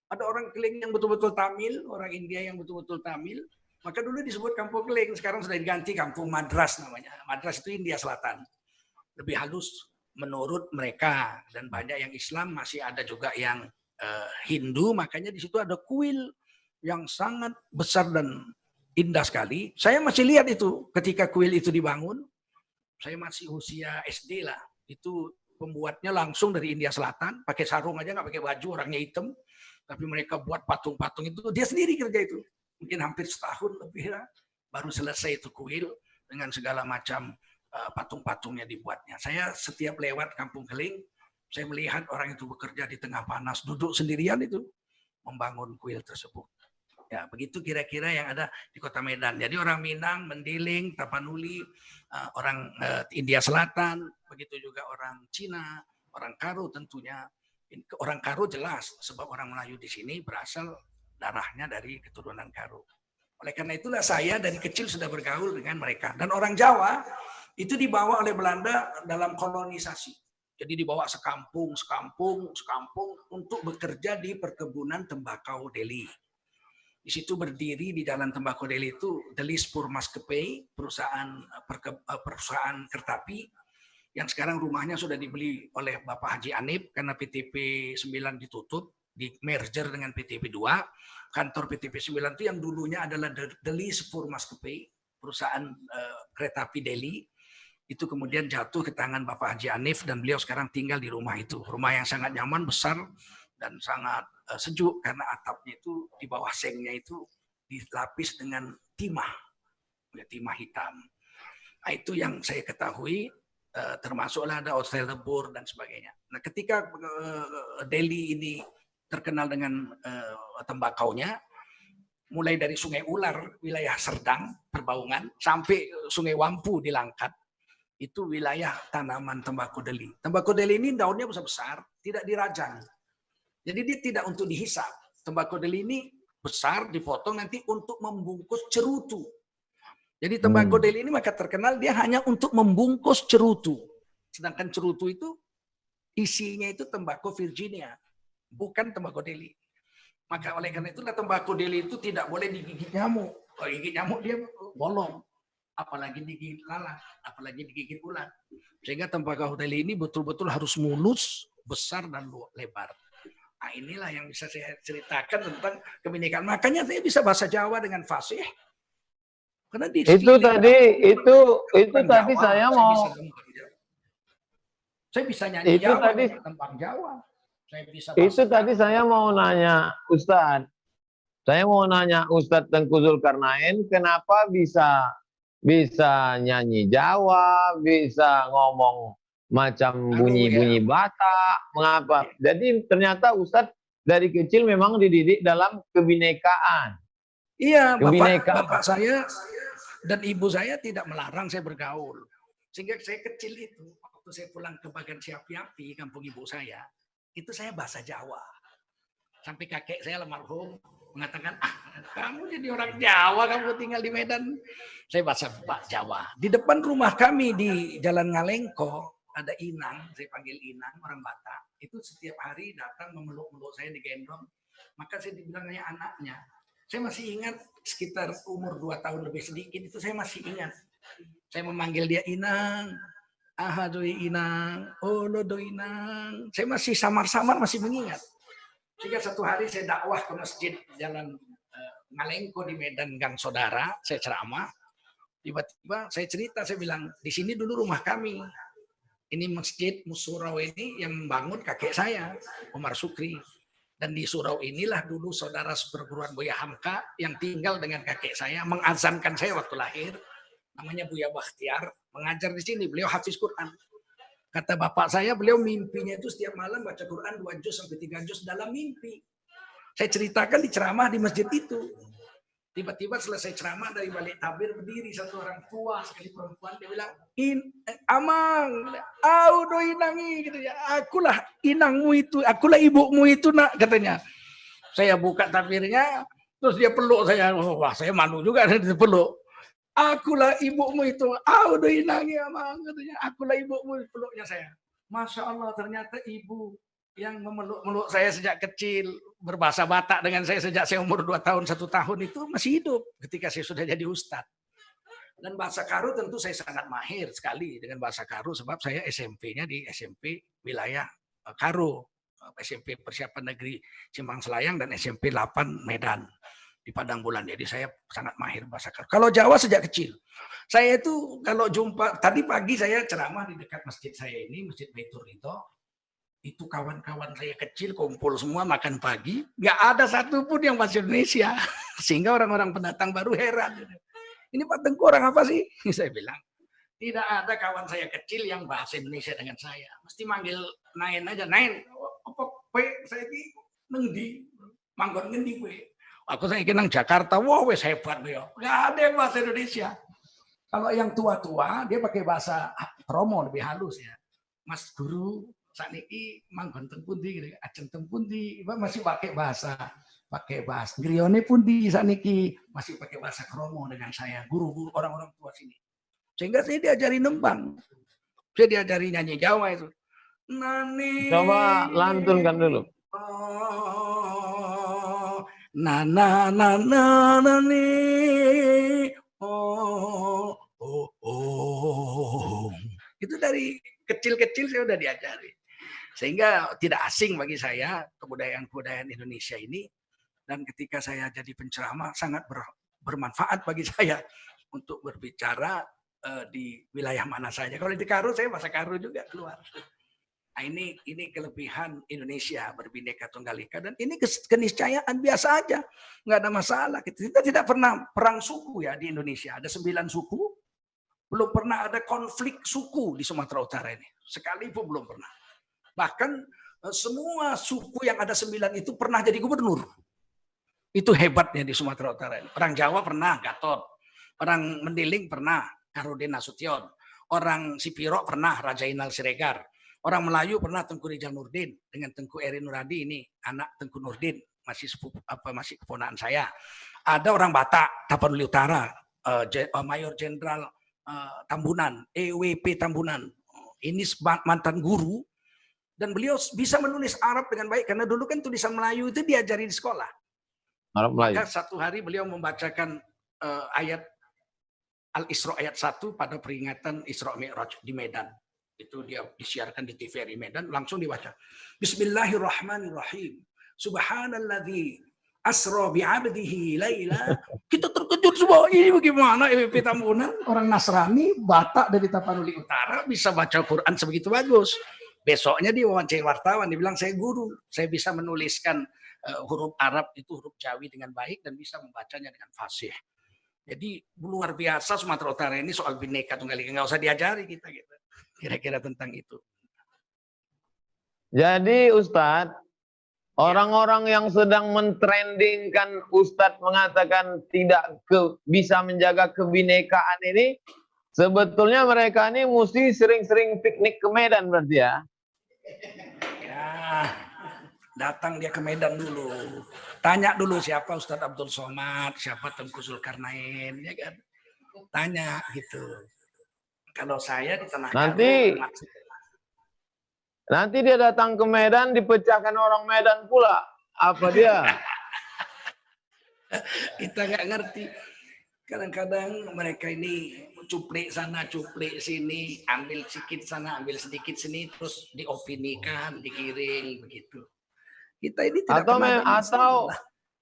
ada orang Keling yang betul-betul Tamil, orang India yang betul-betul Tamil, maka dulu disebut Kampung Keling, sekarang sudah diganti Kampung Madras namanya. Madras itu India Selatan, lebih halus menurut mereka, dan banyak yang Islam, masih ada juga yang Hindu, makanya di situ ada kuil yang sangat besar dan indah sekali. Saya masih lihat itu ketika kuil itu dibangun, saya masih usia SD lah, itu pembuatnya langsung dari India Selatan, pakai sarung aja, nggak pakai baju, orangnya hitam, tapi mereka buat patung-patung itu, dia sendiri kerja itu, mungkin hampir setahun lebih lah, baru selesai itu kuil dengan segala macam patung-patungnya dibuatnya. Saya setiap lewat Kampung Keling, saya melihat orang itu bekerja di tengah panas, duduk sendirian itu, membangun kuil tersebut. Ya, begitu kira-kira yang ada di Kota Medan. Jadi orang Minang, Mendiling, Tapanuli, orang India Selatan, begitu juga orang Cina, orang Karo tentunya. Orang Karo jelas, sebab orang Melayu di sini berasal darahnya dari keturunan Karo. Oleh karena itulah saya dari kecil sudah bergaul dengan mereka. Dan orang Jawa itu dibawa oleh Belanda dalam kolonisasi. Jadi dibawa sekampung untuk bekerja di perkebunan tembakau Delhi. Di situ berdiri di Jalan Tembakau Delhi itu Delhi Spur Maskapai, perusahaan kertapi yang sekarang rumahnya sudah dibeli oleh Bapak Haji Anip karena PTP 9 ditutup, di merger dengan PTP 2. Kantor PTP 9 itu yang dulunya adalah Delhi Spur Maskapai, perusahaan kereta api Delhi, itu kemudian jatuh ke tangan Bapak Haji Anif, dan beliau sekarang tinggal di rumah itu. Rumah yang sangat nyaman, besar, dan sangat sejuk karena atapnya itu di bawah sengnya itu dilapis dengan timah hitam. Nah, itu yang saya ketahui, termasuklah ada hotel lebur dan sebagainya. Nah, ketika Delhi ini terkenal dengan tembakaunya, mulai dari Sungai Ular, wilayah Serdang, Perbaungan, sampai Sungai Wampu di Langkat, itu wilayah tanaman tembakau Delhi. Tembakau Delhi ini daunnya besar-besar, tidak dirajang. Jadi dia tidak untuk dihisap. Tembakau Delhi ini besar, dipotong nanti untuk membungkus cerutu. Jadi tembakau Delhi ini maka terkenal dia hanya untuk membungkus cerutu. Sedangkan cerutu itu isinya itu tembakau Virginia, bukan tembakau Delhi. Maka oleh karena itulah tembakau Delhi itu tidak boleh digigit nyamuk. Kalau gigit nyamuk dia bolong. Apalagi digigit lalat, apalagi digigit ulat. Sehingga tembakau Delhi ini betul-betul harus mulus, besar, dan lebar. Nah, inilah yang bisa saya ceritakan tentang kebinekaan. Makanya saya bisa bahasa Jawa dengan fasih. Karena di itu tadi Jawa, saya mau saya bisa nyanyi itu Jawa tadi tentang Jawa. Saya bisa itu tadi saya mau nanya Ustadz. Saya mau nanya Ustadz Tengku Zulkarnain, kenapa bisa nyanyi Jawa, bisa ngomong macam bunyi-bunyi Batak, mengapa? Jadi ternyata Ustadz dari kecil memang dididik dalam kebinekaan. Iya, bapak saya dan ibu saya tidak melarang saya bergaul. Sehingga saya kecil itu, waktu saya pulang ke Bagan Siapi-api, kampung ibu saya, itu saya bahasa Jawa. Sampai kakek saya almarhum mengatakan, kamu jadi orang Jawa, kamu tinggal di Medan. Saya bahasa Jawa. Di depan rumah kami di Jalan Ngalengko, ada Inang, saya panggil Inang, orang Batak. Itu setiap hari datang memeluk-meluk saya, digendong. Maka saya dibilangnya anaknya. Saya masih ingat sekitar umur 2 tahun lebih sedikit, itu saya masih ingat. Saya memanggil dia Inang, doi Inang, doi Inang. Saya masih samar-samar masih mengingat. Sehingga satu hari saya dakwah ke masjid Jalan Ngalengko di Medan Gang Saudara, saya ceramah. Tiba-tiba saya cerita, saya bilang, di sini dulu rumah kami. Ini masjid Surau ini yang membangun kakek saya, Umar Sukri. Dan di surau inilah dulu saudara seperguruan Buya Hamka yang tinggal dengan kakek saya, mengazankan saya waktu lahir. Namanya Buya Bakhtiar, mengajar di sini. Beliau hafiz Quran. Kata bapak saya, beliau mimpinya itu setiap malam baca Quran 2 juz sampai 3 juz dalam mimpi. Saya ceritakan di ceramah di masjid itu. Tiba-tiba selesai ceramah dari balik tabir berdiri satu orang tua sekali perempuan, dia bilang, Amang, audo inangi gitu ya. Akulah inangmu itu, akulah ibumu itu nak katanya. Saya buka tabirnya, terus dia peluk saya. Wah, saya malu juga dia peluk. Akulah ibumu itu, audo inangi Amang katanya. Akulah ibumu, peluknya saya. Masya Allah, ternyata ibu yang memeluk-meluk saya sejak kecil, berbahasa Batak dengan saya sejak saya umur 2 tahun, 1 tahun itu masih hidup ketika saya sudah jadi ustadz. Dan bahasa Karo tentu saya sangat mahir sekali dengan bahasa Karo sebab saya SMP-nya di SMP wilayah Karo, SMP Persiapan Negeri Simpang Selayang dan SMP 8 Medan di Padang Bulan. Jadi saya sangat mahir bahasa Karo. Kalau Jawa sejak kecil. Saya itu kalau jumpa, tadi pagi saya ceramah di dekat masjid saya ini, Masjid Baitur Ridho. Itu kawan-kawan saya kecil kumpul semua makan pagi, nggak ada satupun yang bahasa Indonesia, sehingga orang-orang pendatang baru heran. Ini Pak Tengku orang apa sih? Saya bilang tidak ada kawan saya kecil yang bahasa Indonesia dengan saya, mesti manggil Nain aja, Nain. Apa pe saya ini ngendi, manggon ngendi pe? Aku saya nang Jakarta, wah wes hebat beliau. Nggak ada yang bahasa Indonesia. Kalau yang tua-tua dia pakai bahasa promo lebih halus ya, Mas Guru. Saat ini manggon teng pundi gitu, ajeng teng pundi, masih pakai bahasa Grione pun di saat ini masih pakai bahasa kromo dengan saya, guru-guru orang-orang tua sini. Sehingga saya diajari nembang, saya diajari nyanyi Jawa itu. Nani. Coba lantunkan dulu. Oh, nana nana nani. Oh, oh, oh. Itu dari kecil-kecil saya udah diajari. Sehingga tidak asing bagi saya kebudayaan-kebudayaan Indonesia ini. Dan ketika saya jadi penceramah sangat bermanfaat bagi saya untuk berbicara di wilayah mana saja. Kalau di Karo saya bahasa Karo juga keluar. Nah, ini kelebihan Indonesia berbineka tunggal ika, dan ini keniscayaan biasa aja, nggak ada masalah. Kita tidak pernah perang suku ya di Indonesia. Ada 9 suku, belum pernah ada konflik suku di Sumatera Utara ini. Sekalipun belum pernah. Bahkan semua suku yang ada 9 itu pernah jadi gubernur. Itu hebatnya di Sumatera Utara. Orang Jawa pernah Gatot. Orang Mendiling pernah Karudin Nasution. Orang Sipiro pernah Raja Inal Siregar. Orang Melayu pernah Tengku Rizal Nurdin dengan Tengku Eri Nuradi, ini anak Tengku Nurdin, masih masih keponakan saya. Ada orang Batak, Tapanuli Utara, Mayor Jenderal Tambunan, EWP Tambunan. Ini mantan guru. Dan beliau bisa menulis Arab dengan baik, karena dulu kan tulisan Melayu itu diajari di sekolah. Arab Melayu. Maka satu hari beliau membacakan ayat Al-Isra ayat 1 pada peringatan Isra Mi'raj di Medan. Itu dia disiarkan di TVRI Medan, langsung dibaca. Bismillahirrahmanirrahim. Subhanalladzi asra bi'abdihi laila. Kita terkejut semua, ini bagaimana EWP Tambunan, orang Nasrani, Batak dari Tapanuli Utara bisa baca Quran sebegitu bagus. Besoknya dia wawancara wartawan, dia bilang saya guru, saya bisa menuliskan huruf Arab itu huruf Jawi dengan baik dan bisa membacanya dengan fasih. Jadi luar biasa Sumatera Utara ini soal Bhinneka Tunggal Ika, nggak usah diajari kita gitu. Kira-kira tentang itu. Jadi Ustadz, orang-orang yang sedang mentrendingkan Ustadz mengatakan tidak bisa menjaga kebinekaan ini, sebetulnya mereka ini mesti sering-sering piknik ke Medan berarti ya? Ya, datang dia ke Medan dulu. Tanya dulu siapa Ustadz Abdul Somad, siapa Tengku Zulkarnain, ya kan? Tanya gitu. Kalau saya di Tanah Karo, nanti dia datang ke Medan dipecahkan orang Medan pula. Apa dia? Kita nggak ngerti. Kadang-kadang mereka ini cuplik sana, cuplik sini, ambil sedikit sana, ambil sedikit sini, terus diopinikan, digiring begitu. Kita ini tidak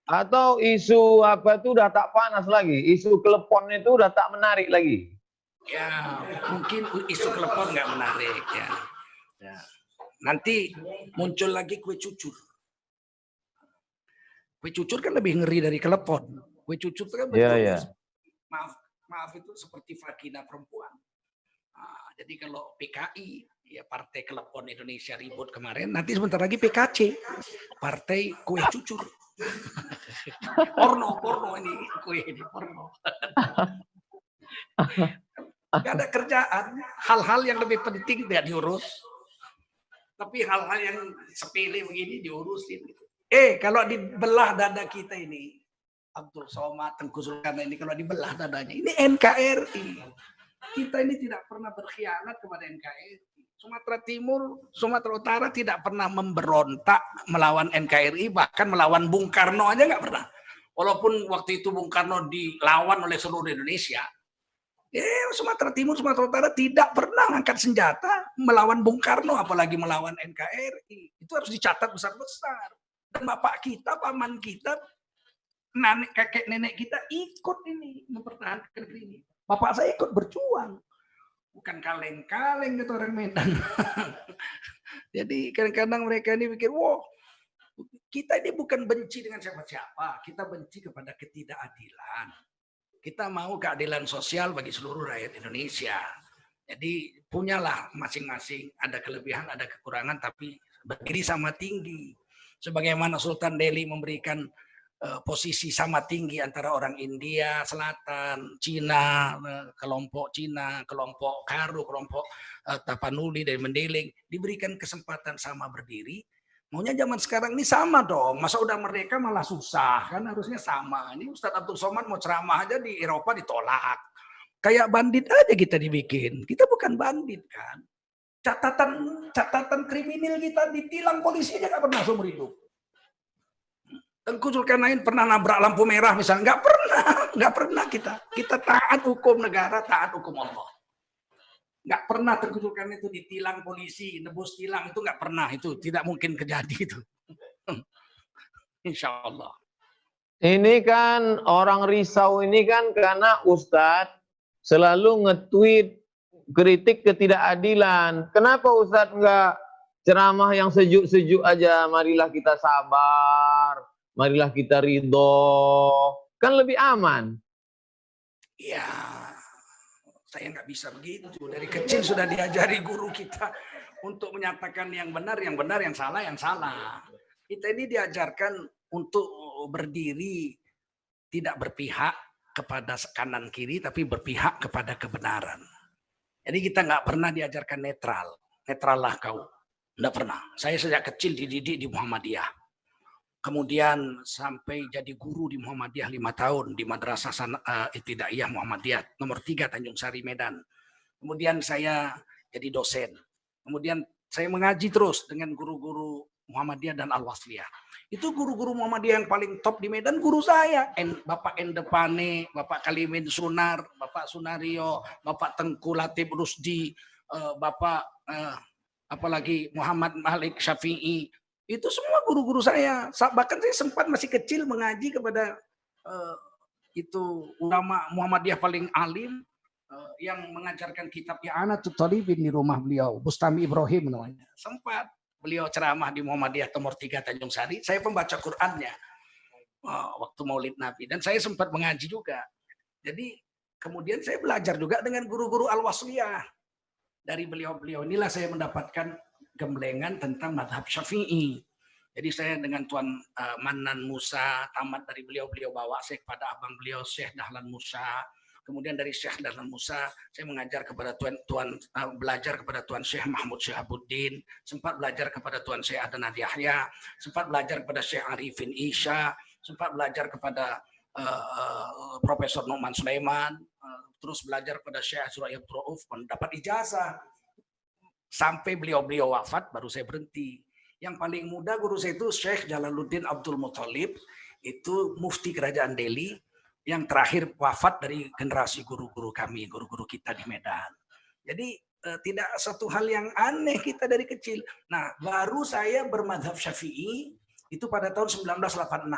atau isu apa itu udah tak panas lagi, isu klepon itu udah tak menarik lagi. Ya, mungkin isu klepon nggak menarik ya. Ya. Nanti muncul lagi kue cucur. Kue cucur kan lebih ngeri dari klepon. Kue cucur itu kan bentuknya, maaf itu seperti vagina perempuan. Nah, jadi kalau PKI, ya Partai Klepon Indonesia ribut kemarin, nanti sebentar lagi PKC, Partai Kue Cucur. Porno ini kue ini porno. Gak ada kerjaan, hal-hal yang lebih penting tidak diurus. Tapi hal-hal yang sepele begini diurusin. Kalau dibelah dada kita ini, Abdul Somad, Tengku Zulkarnain ini kalau dibelah dadanya, ini NKRI. Kita ini tidak pernah berkhianat kepada NKRI. Sumatera Timur, Sumatera Utara tidak pernah memberontak melawan NKRI, bahkan melawan Bung Karno aja nggak pernah. Walaupun waktu itu Bung Karno dilawan oleh seluruh Indonesia, Sumatera Timur, Sumatera Utara tidak pernah angkat senjata melawan Bung Karno, apalagi melawan NKRI. Itu harus dicatat besar-besar. Dan bapak kita, paman kita, kakek nenek kita ikut ini mempertahankan negeri ini. Bapak saya ikut berjuang. Bukan kaleng-kaleng gitu orang Medan. Jadi kadang-kadang mereka ini pikir, wow, kita ini bukan benci dengan siapa-siapa. Kita benci kepada ketidakadilan. Kita mau keadilan sosial bagi seluruh rakyat Indonesia. Jadi punyalah masing-masing, ada kelebihan, ada kekurangan, tapi berdiri sama tinggi. Sebagaimana Sultan Delhi memberikan posisi sama tinggi antara orang India Selatan, Cina, kelompok Cina, kelompok Karo, kelompok Tapanuli dari Mendeling, diberikan kesempatan sama berdiri. Maunya zaman sekarang ini sama dong, masa udah merdeka malah susah, kan harusnya sama. Ini Ustadz Abdul Somad mau ceramah aja di Eropa ditolak. Kayak bandit aja kita dibikin, kita bukan bandit kan. Catatan kriminal kita ditilang polisi aja nggak pernah seumur hidup. Tengku Zulkarnain pernah nabrak lampu merah misalnya? Nggak pernah kita. Kita taat hukum negara, taat hukum Allah. Nggak pernah Tengku Zulkarnain itu ditilang polisi, nebus tilang, itu nggak pernah. Itu tidak mungkin terjadi itu. Insya Allah. Ini kan orang risau ini kan karena Ustadz selalu nge-tweet kritik ketidakadilan. Kenapa Ustadz nggak ceramah yang sejuk-sejuk aja? Marilah kita sabar. Marilah kita ridho, kan lebih aman. Ya, saya nggak bisa begitu. Dari kecil sudah diajari guru kita untuk menyatakan yang benar, yang salah, yang salah. Kita ini diajarkan untuk berdiri, tidak berpihak kepada kanan kiri, tapi berpihak kepada kebenaran. Jadi kita nggak pernah diajarkan netral. Netral lah kau. Nggak pernah. Saya sejak kecil dididik di Muhammadiyah. Kemudian sampai jadi guru di Muhammadiyah 5 tahun di Madrasah Ibtidaiyah Muhammadiyah nomor 3 Tanjung Sari Medan. Kemudian saya jadi dosen. Kemudian saya mengaji terus dengan guru-guru Muhammadiyah dan Al-Wasliyah. Itu guru-guru Muhammadiyah yang paling top di Medan guru saya. Bapak Endepane, Bapak Kalimin Sunar, Bapak Sunario, Bapak Tengku Latif Rusdi, Bapak apalagi Muhammad Malik Syafi'i. Itu semua guru-guru saya. Bahkan saya sempat masih kecil mengaji kepada itu ulama Muhammadiyah paling alim yang mengajarkan kitab I'anatul Talibin di rumah beliau, Bustami Ibrahim namanya. Sempat beliau ceramah di Muhammadiyah nomor 3 Tanjung Sari. Saya pembaca Qur'annya waktu Maulid Nabi, dan saya sempat mengaji juga. Jadi kemudian saya belajar juga dengan guru-guru Al-Wasliyah. Dari beliau-beliau inilah saya mendapatkan gemblengan tentang madhab Syafi'i. Jadi saya dengan Tuan Manan Musa, tamat dari beliau bawa saya kepada abang beliau Syekh Dahlan Musa. Kemudian dari Syekh Dahlan Musa saya mengajar kepada belajar kepada Tuan Syekh Mahmud Syahabuddin, sempat belajar kepada Tuan Syekh Adnan Yahya, sempat belajar kepada Syekh Arifin Isya, sempat belajar kepada Profesor Numan Sulaiman, terus belajar kepada Syekh Azrail Abdurrauf, mendapat ijazah. Sampai beliau wafat baru saya berhenti. Yang paling muda guru saya itu Syekh Jalaluddin Abdul Muthalib, itu mufti kerajaan Delhi, yang terakhir wafat dari generasi guru-guru kami, guru-guru kita di Medan. Jadi tidak satu hal yang aneh kita dari kecil. Nah, baru saya bermadhab Syafi'i itu pada tahun 1986.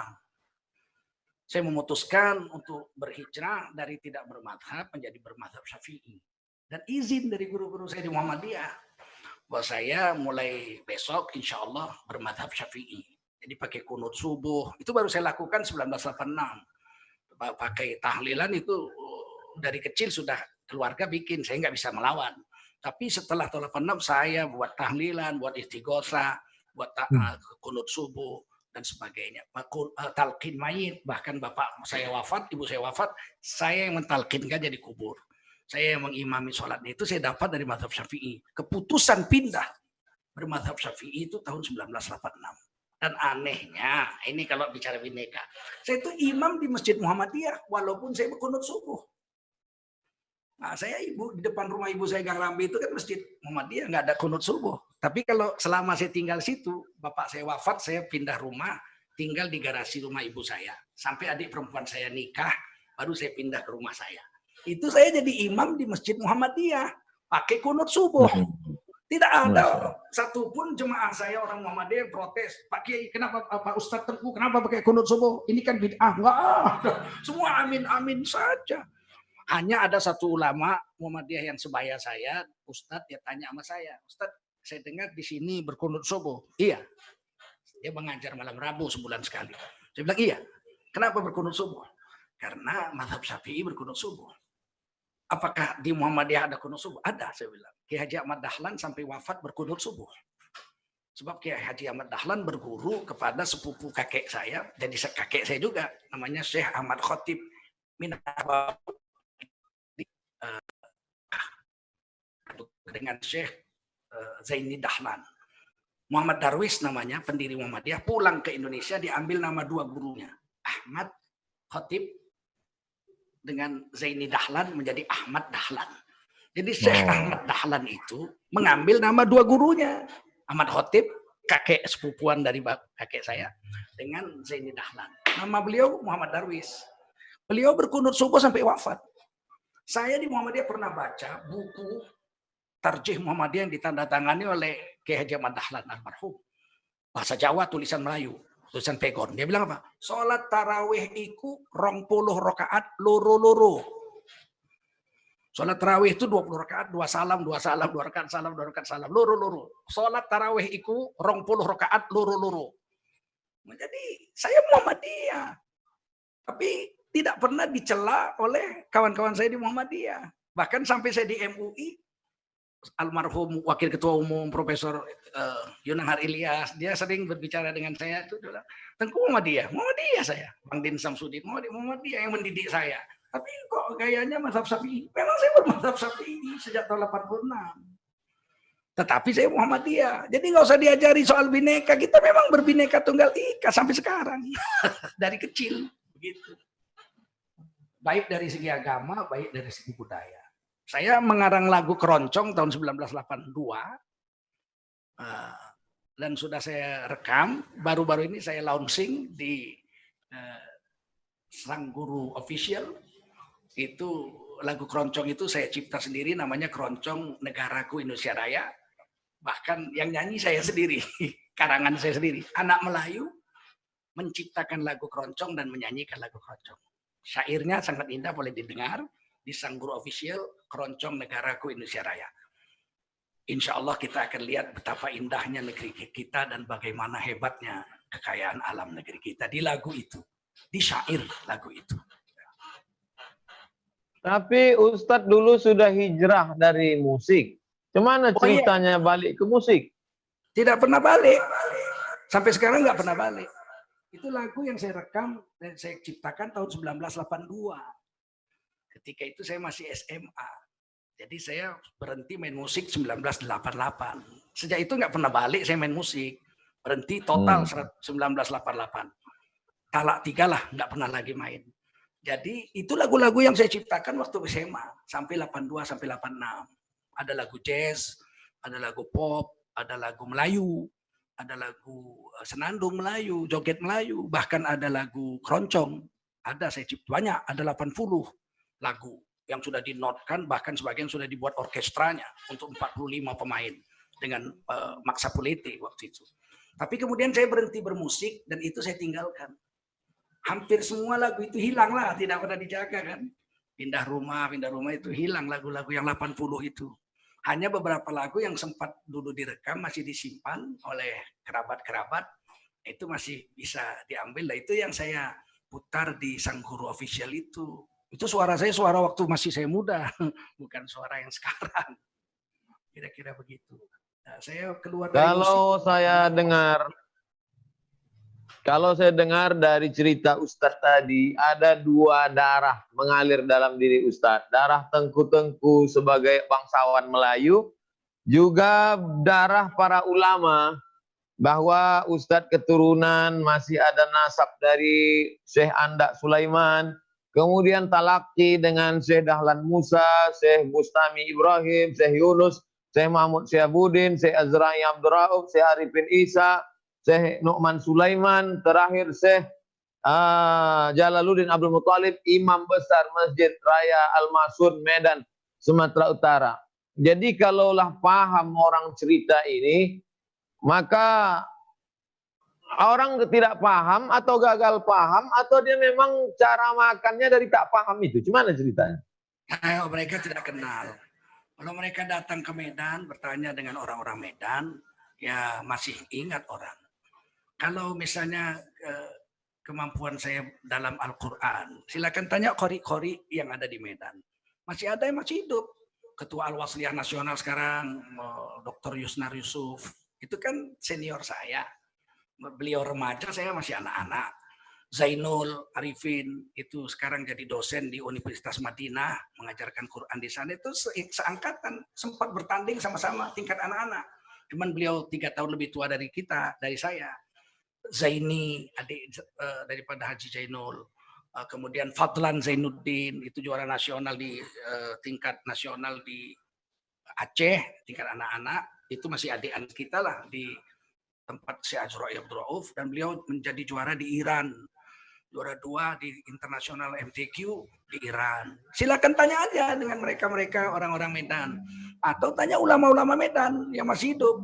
Saya memutuskan untuk berhijrah dari tidak bermadhab menjadi bermadhab Syafi'i. Dan izin dari guru-guru saya di Muhammadiyah bahwa saya mulai besok insya Allah bermadhab Syafi'i. Jadi pakai kunut subuh, itu baru saya lakukan 1986. Pakai tahlilan itu dari kecil sudah keluarga bikin, saya nggak bisa melawan. Tapi setelah tahun 86 saya buat tahlilan, buat istighosah, buat kunut subuh. dan sebagainya. Talqin mayit, bahkan bapak saya wafat, ibu saya wafat, saya yang mentalkinkan jadi kubur. Saya yang mengimami sholatnya itu saya dapat dari mazhab Syafi'i. Keputusan pindah bermazhab Syafi'i itu tahun 1986. Dan anehnya, ini kalau bicara bineka, saya itu imam di Masjid Muhammadiyah, walaupun saya berkunut subuh. Nah, saya di depan rumah ibu saya Gang Rambi itu kan Masjid Muhammadiyah, nggak ada kunut subuh. Tapi kalau selama saya tinggal situ, bapak saya wafat, saya pindah rumah, tinggal di garasi rumah ibu saya. Sampai adik perempuan saya nikah, baru saya pindah ke rumah saya. Itu saya jadi imam di Masjid Muhammadiyah, pakai kunut subuh. Tidak ada satupun jemaah saya orang Muhammadiyah yang protes. Pak Kiai, kenapa Pak Ustadz Tengku, kenapa pakai kunut subuh? Ini kan bid'ah. Enggak ada. Semua amin-amin saja. Hanya ada satu ulama Muhammadiyah yang sebaya saya, Ustadz, dia tanya sama saya, Ustadz, saya dengar di sini berkunut subuh. Iya. Dia mengajar malam Rabu sebulan sekali. Saya bilang, iya. Kenapa berkunut subuh? Karena mazhab Syafi'i berkunut subuh. Apakah di Muhammadiyah ada kunut subuh? Ada, saya bilang. Kiai Haji Ahmad Dahlan sampai wafat berkunut subuh. Sebab Kiai Haji Ahmad Dahlan berguru kepada sepupu kakek saya, jadi kakek saya juga, namanya Syekh Ahmad Khotib Minabah, dengan Syekh Zaini Dahlan. Muhammad Darwis namanya, pendiri Muhammadiyah, pulang ke Indonesia diambil nama dua gurunya. Ahmad Khotib dengan Zaini Dahlan menjadi Ahmad Dahlan. Jadi Syekh Ahmad Dahlan itu mengambil nama dua gurunya. Ahmad Khotib, kakek sepupuan dari kakek saya, dengan Zaini Dahlan. Nama beliau Muhammad Darwis. Beliau berkunut subuh sampai wafat. Saya di Muhammadiyah pernah baca buku Tarjih Muhammadiyah yang ditandatangani oleh Kiai Haji Ahmad Dahlan almarhum. Bahasa Jawa, tulisan Melayu, tulisan Pegon. Dia bilang apa? Salat tarawih iku 20 rakaat loro-loro. Salat tarawih itu 20 rakaat, 2 salam, 2 salam, 2 rakaat salam, 2 rakaat salam, loro-loro. Salat tarawih iku 20 rakaat loro-loro. Jadi saya Muhammadiyah. Tapi tidak pernah dicela oleh kawan-kawan saya di Muhammadiyah. Bahkan sampai saya di MUI, almarhum Wakil Ketua Umum Profesor Yunahar Ilyas, dia sering berbicara dengan saya itu bilang, Tengku Muhammadiyah, Muhammadiyah saya, Bang Din Samsudin, Muhammadiyah yang mendidik saya. Tapi kok gayanya mazhab Syafi'i? Memang saya bermazhab Syafi'i sejak tahun 86. Tetapi saya Muhammadiyah. Jadi nggak usah diajari soal bineka, kita memang berbineka tunggal ika sampai sekarang. Dari kecil begitu. Baik dari segi agama, baik dari segi budaya. Saya mengarang lagu Keroncong tahun 1982 dan sudah saya rekam. Baru-baru ini saya launching di Sang Guru Official. Itu lagu Keroncong itu saya cipta sendiri, namanya Keroncong Negaraku Indonesia Raya. Bahkan yang nyanyi saya sendiri, karangan saya sendiri. Anak Melayu menciptakan lagu Keroncong dan menyanyikan lagu Keroncong. Syairnya sangat indah, boleh didengar di Sang Guru Official, Keroncong Negaraku Indonesia Raya. Insya Allah kita akan lihat betapa indahnya negeri kita dan bagaimana hebatnya kekayaan alam negeri kita di lagu itu, di syair lagu itu. Tapi Ustadz dulu sudah hijrah dari musik. Gimana ceritanya balik ke musik? Tidak pernah balik. Sampai sekarang nggak pernah balik. Itu lagu yang saya rekam dan saya ciptakan tahun 1982. Ketika itu saya masih SMA. Jadi saya berhenti main musik 1988. Sejak itu nggak pernah balik saya main musik. Berhenti total 1988. Talak 3 lah, nggak pernah lagi main. Jadi itu lagu-lagu yang saya ciptakan waktu SMA. Sampai 82, sampai 86. Ada lagu jazz, ada lagu pop, ada lagu Melayu, ada lagu senandung Melayu, joget Melayu, bahkan ada lagu keroncong. Ada saya cipta banyak, ada 80 lagu yang sudah dinotkan, bahkan sebagian sudah dibuat orkestranya untuk 45 pemain dengan Maksa Puliti waktu itu. Tapi kemudian saya berhenti bermusik dan itu saya tinggalkan. Hampir semua lagu itu hilang lah, tidak pernah dijaga kan. Pindah rumah itu hilang lagu-lagu yang 80 itu. Hanya beberapa lagu yang sempat dulu direkam masih disimpan oleh kerabat-kerabat, itu masih bisa diambil. Nah, itu yang saya putar di Sang Guru Official itu. Itu suara saya suara waktu masih saya muda, bukan suara yang sekarang. Kira-kira begitu. Nah, saya keluar dari kalau musik. Kalau saya dengar dari cerita Ustadz tadi, ada 2 darah mengalir dalam diri Ustadz. Darah Tengku-Tengku sebagai bangsawan Melayu, juga darah para ulama, bahwa Ustadz keturunan masih ada nasab dari Syekh Andak Sulaiman, kemudian talaki dengan Syekh Dahlan Musa, Syekh Bustami Ibrahim, Syekh Yunus, Syekh Mahmud Syabuddin, Syekh Azra'i Abdul Rauf, Syekh Arifin Isa, Syekh Nu'man Sulaiman, terakhir Syekh Jalaluddin Abdul Muthalib, Imam Besar Masjid Raya Al-Masud, Medan, Sumatera Utara. Jadi kalaulah paham orang cerita ini, maka orang tidak paham atau gagal paham, atau dia memang cara makannya dari tak paham itu. Gimana ceritanya? Mereka tidak kenal. Kalau mereka datang ke Medan, bertanya dengan orang-orang Medan, ya masih ingat orang. Kalau misalnya kemampuan saya dalam Al-Quran, silakan tanya qori-qori yang ada di Medan. Masih ada yang masih hidup. Ketua Al-Wasliyah Nasional sekarang, Dr. Yusnar Yusuf, itu kan senior saya. Beliau remaja, saya masih anak-anak. Zainul Arifin, itu sekarang jadi dosen di Universitas Madinah, mengajarkan Quran di sana. Itu seangkatan, sempat bertanding sama-sama tingkat anak-anak. Cuman beliau 3 tahun lebih tua dari kita, dari saya. Zaini, adik daripada Haji Zainul, kemudian Fadlan Zainuddin, itu juara nasional di tingkat nasional di Aceh, tingkat anak-anak, itu masih adik kita lah di tempat Syekh Azra'i Abdul Rauf, dan beliau menjadi juara di Iran, juara 2 di internasional MTQ di Iran. Silakan tanya aja dengan mereka-mereka orang-orang Medan, atau tanya ulama-ulama Medan yang masih hidup.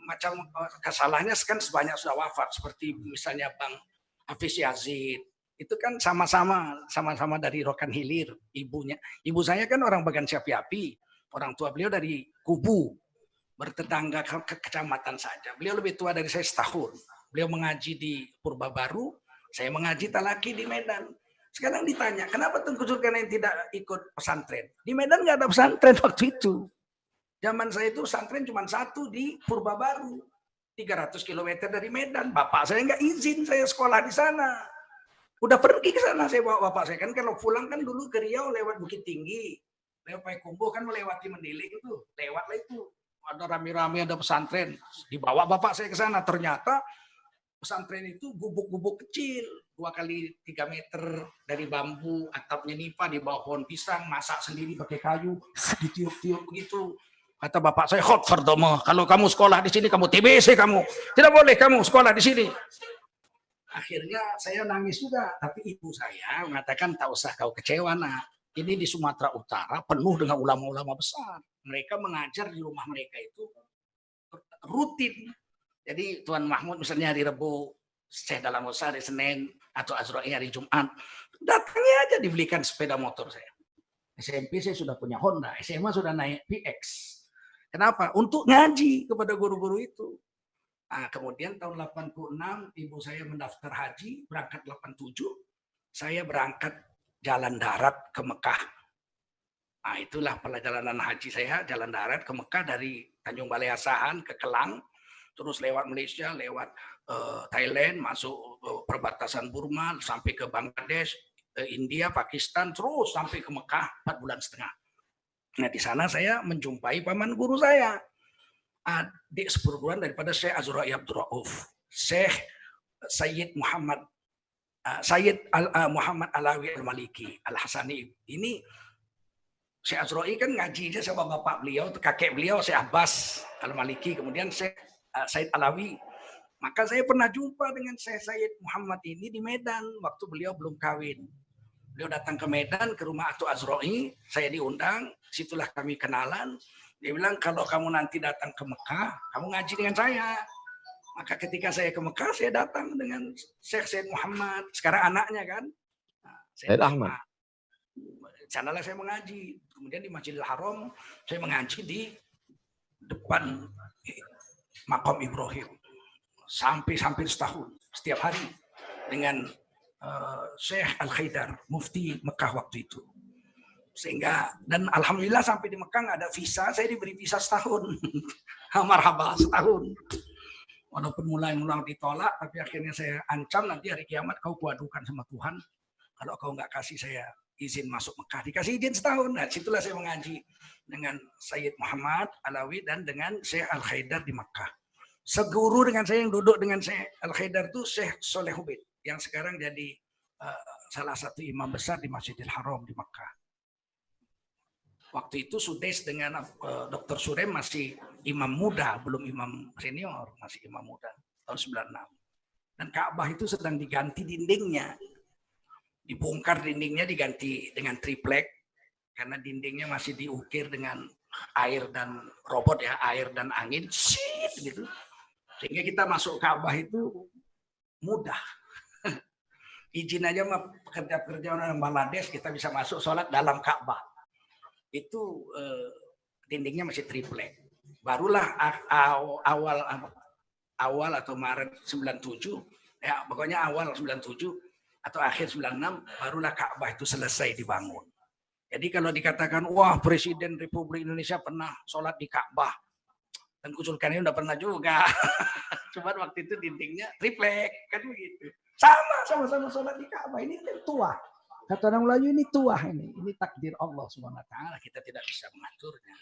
Macam kesalahannya kan sebanyak sudah wafat, seperti misalnya Bang Hafiz Yazid, itu kan sama-sama dari Rokan Hilir, ibunya. Ibu saya kan orang Bagan Syafiapi, orang tua beliau dari Kubu, bertetangga ke kecamatan saja. Beliau lebih tua dari saya setahun. Beliau mengaji di Purba Baru, saya mengaji talaki di Medan. Sekarang ditanya, kenapa Tengku Zulkarnain tidak ikut pesantren? Di Medan nggak ada pesantren waktu itu. Zaman saya itu pesantren cuma 1 di Purba Baru, 300 km dari Medan. Bapak saya nggak izin saya sekolah di sana. Udah pergi ke sana saya bawa bapak saya. Kan kalau pulang kan dulu ke Riau lewat Bukit Tinggi, lewat Payakumbuh kan melewati Mendiling tuh, lewatlah itu. Ada rame-rame, ada pesantren. Dibawa bapak saya ke sana. Ternyata pesantren itu gubuk-gubuk kecil, 2 kali 3 meter dari bambu, atapnya nipah, di bawah pohon pisang, masak sendiri pakai kayu, ditiup-tiup begitu. Kata bapak saya, "Khot fardoma, kalau kamu sekolah di sini kamu TBC kamu. Tidak boleh kamu sekolah di sini." Akhirnya saya nangis juga, tapi ibu saya mengatakan, "Tak usah kau kecewa, nak. Ini di Sumatera Utara penuh dengan ulama-ulama besar. Mereka mengajar di rumah mereka itu rutin. Jadi Tuan Mahmud misalnya hari Rabu, Syekh Dahlan Musa hari Senin, atau Azra'i hari Jumat, datangnya aja dibelikan sepeda motor saya. SMP saya sudah punya Honda, SMA sudah naik PX. Kenapa? Untuk ngaji kepada guru-guru itu. Nah, kemudian tahun 86 ibu saya mendaftar haji, berangkat 87, saya berangkat jalan darat ke Mekah. Nah, itulah perjalanan haji saya, jalan darat ke Mekah dari Tanjung Balai Asahan ke Kelang, terus lewat Malaysia, lewat Thailand, masuk perbatasan Burma, sampai ke Bangladesh, India, Pakistan, terus sampai ke Mekah 4,5 bulan. Nah, di sana saya menjumpai paman guru saya, adik seperguruan daripada Syekh Azra'i Abdul Rauf, Syekh Sayyid Muhammad Alawi Al-Maliki Al-Hasani. Ini Syekh Azra'i kan ngajinya sama bapak beliau, kakek beliau Syekh Abbas Al-Maliki, kemudian Syekh Sayyid Alawi. Maka saya pernah jumpa dengan Syekh Sayyid Muhammad ini di Medan waktu beliau belum kawin. Beliau datang ke Medan, ke rumah Atu Azra'i, saya diundang, situlah kami kenalan. Dia bilang, kalau kamu nanti datang ke Mekah, kamu ngaji dengan saya. Maka ketika saya ke Mekah, saya datang dengan Syekh Sayyid Muhammad, sekarang anaknya kan. Sayyid Ahmad. Sanalah saya mengaji. Kemudian di Masjidil Haram, saya mengaji di depan Makam Ibrahim. Sampai setahun, setiap hari. Dengan Syekh Al-Khaidar, mufti Mekah waktu itu. Sehingga, dan alhamdulillah sampai di Mekah nggak ada visa, saya diberi visa setahun. Marhaba, setahun. Walaupun mulai-mulai ditolak, tapi akhirnya saya ancam nanti hari kiamat kau kuadukan sama Tuhan. Kalau kau nggak kasih saya izin masuk Mekah, dikasih izin setahun. Nah, situlah saya mengaji dengan Sayyid Muhammad Alawi dan dengan Syekh Al-Khaidar di Mekah. Seguru dengan saya yang duduk dengan Syekh Al-Khaidar itu Syekh Soleh Hubid, yang sekarang jadi salah satu imam besar di Masjidil Haram di Mekah. Waktu itu Sudais dengan Dr. Surem masih imam muda, belum imam senior, masih imam muda, tahun 96. Dan Ka'bah itu sedang diganti dindingnya. Dibongkar dindingnya, diganti dengan triplek, karena dindingnya masih diukir dengan air dan robot ya, air dan angin, gitu. Sehingga kita masuk Ka'bah itu mudah. Izin aja mah pekerja-pekerja orang Bangladesh, kita bisa masuk sholat dalam Ka'bah. Itu dindingnya masih triplek. Barulah awal atau Maret 97, ya pokoknya awal 97 atau akhir 96, barulah Ka'bah itu selesai dibangun. Jadi kalau dikatakan, wah Presiden Republik Indonesia pernah sholat di Ka'bah, dan Zulkarnain udah pernah juga. Cuman waktu itu dindingnya triplek, kan begitu. Sama-sama sholat di Ka'bah, ini tua. Kata orang Melayu, ini tua ini takdir Allah Subhanahu wa taala, kita tidak bisa mengaturnya.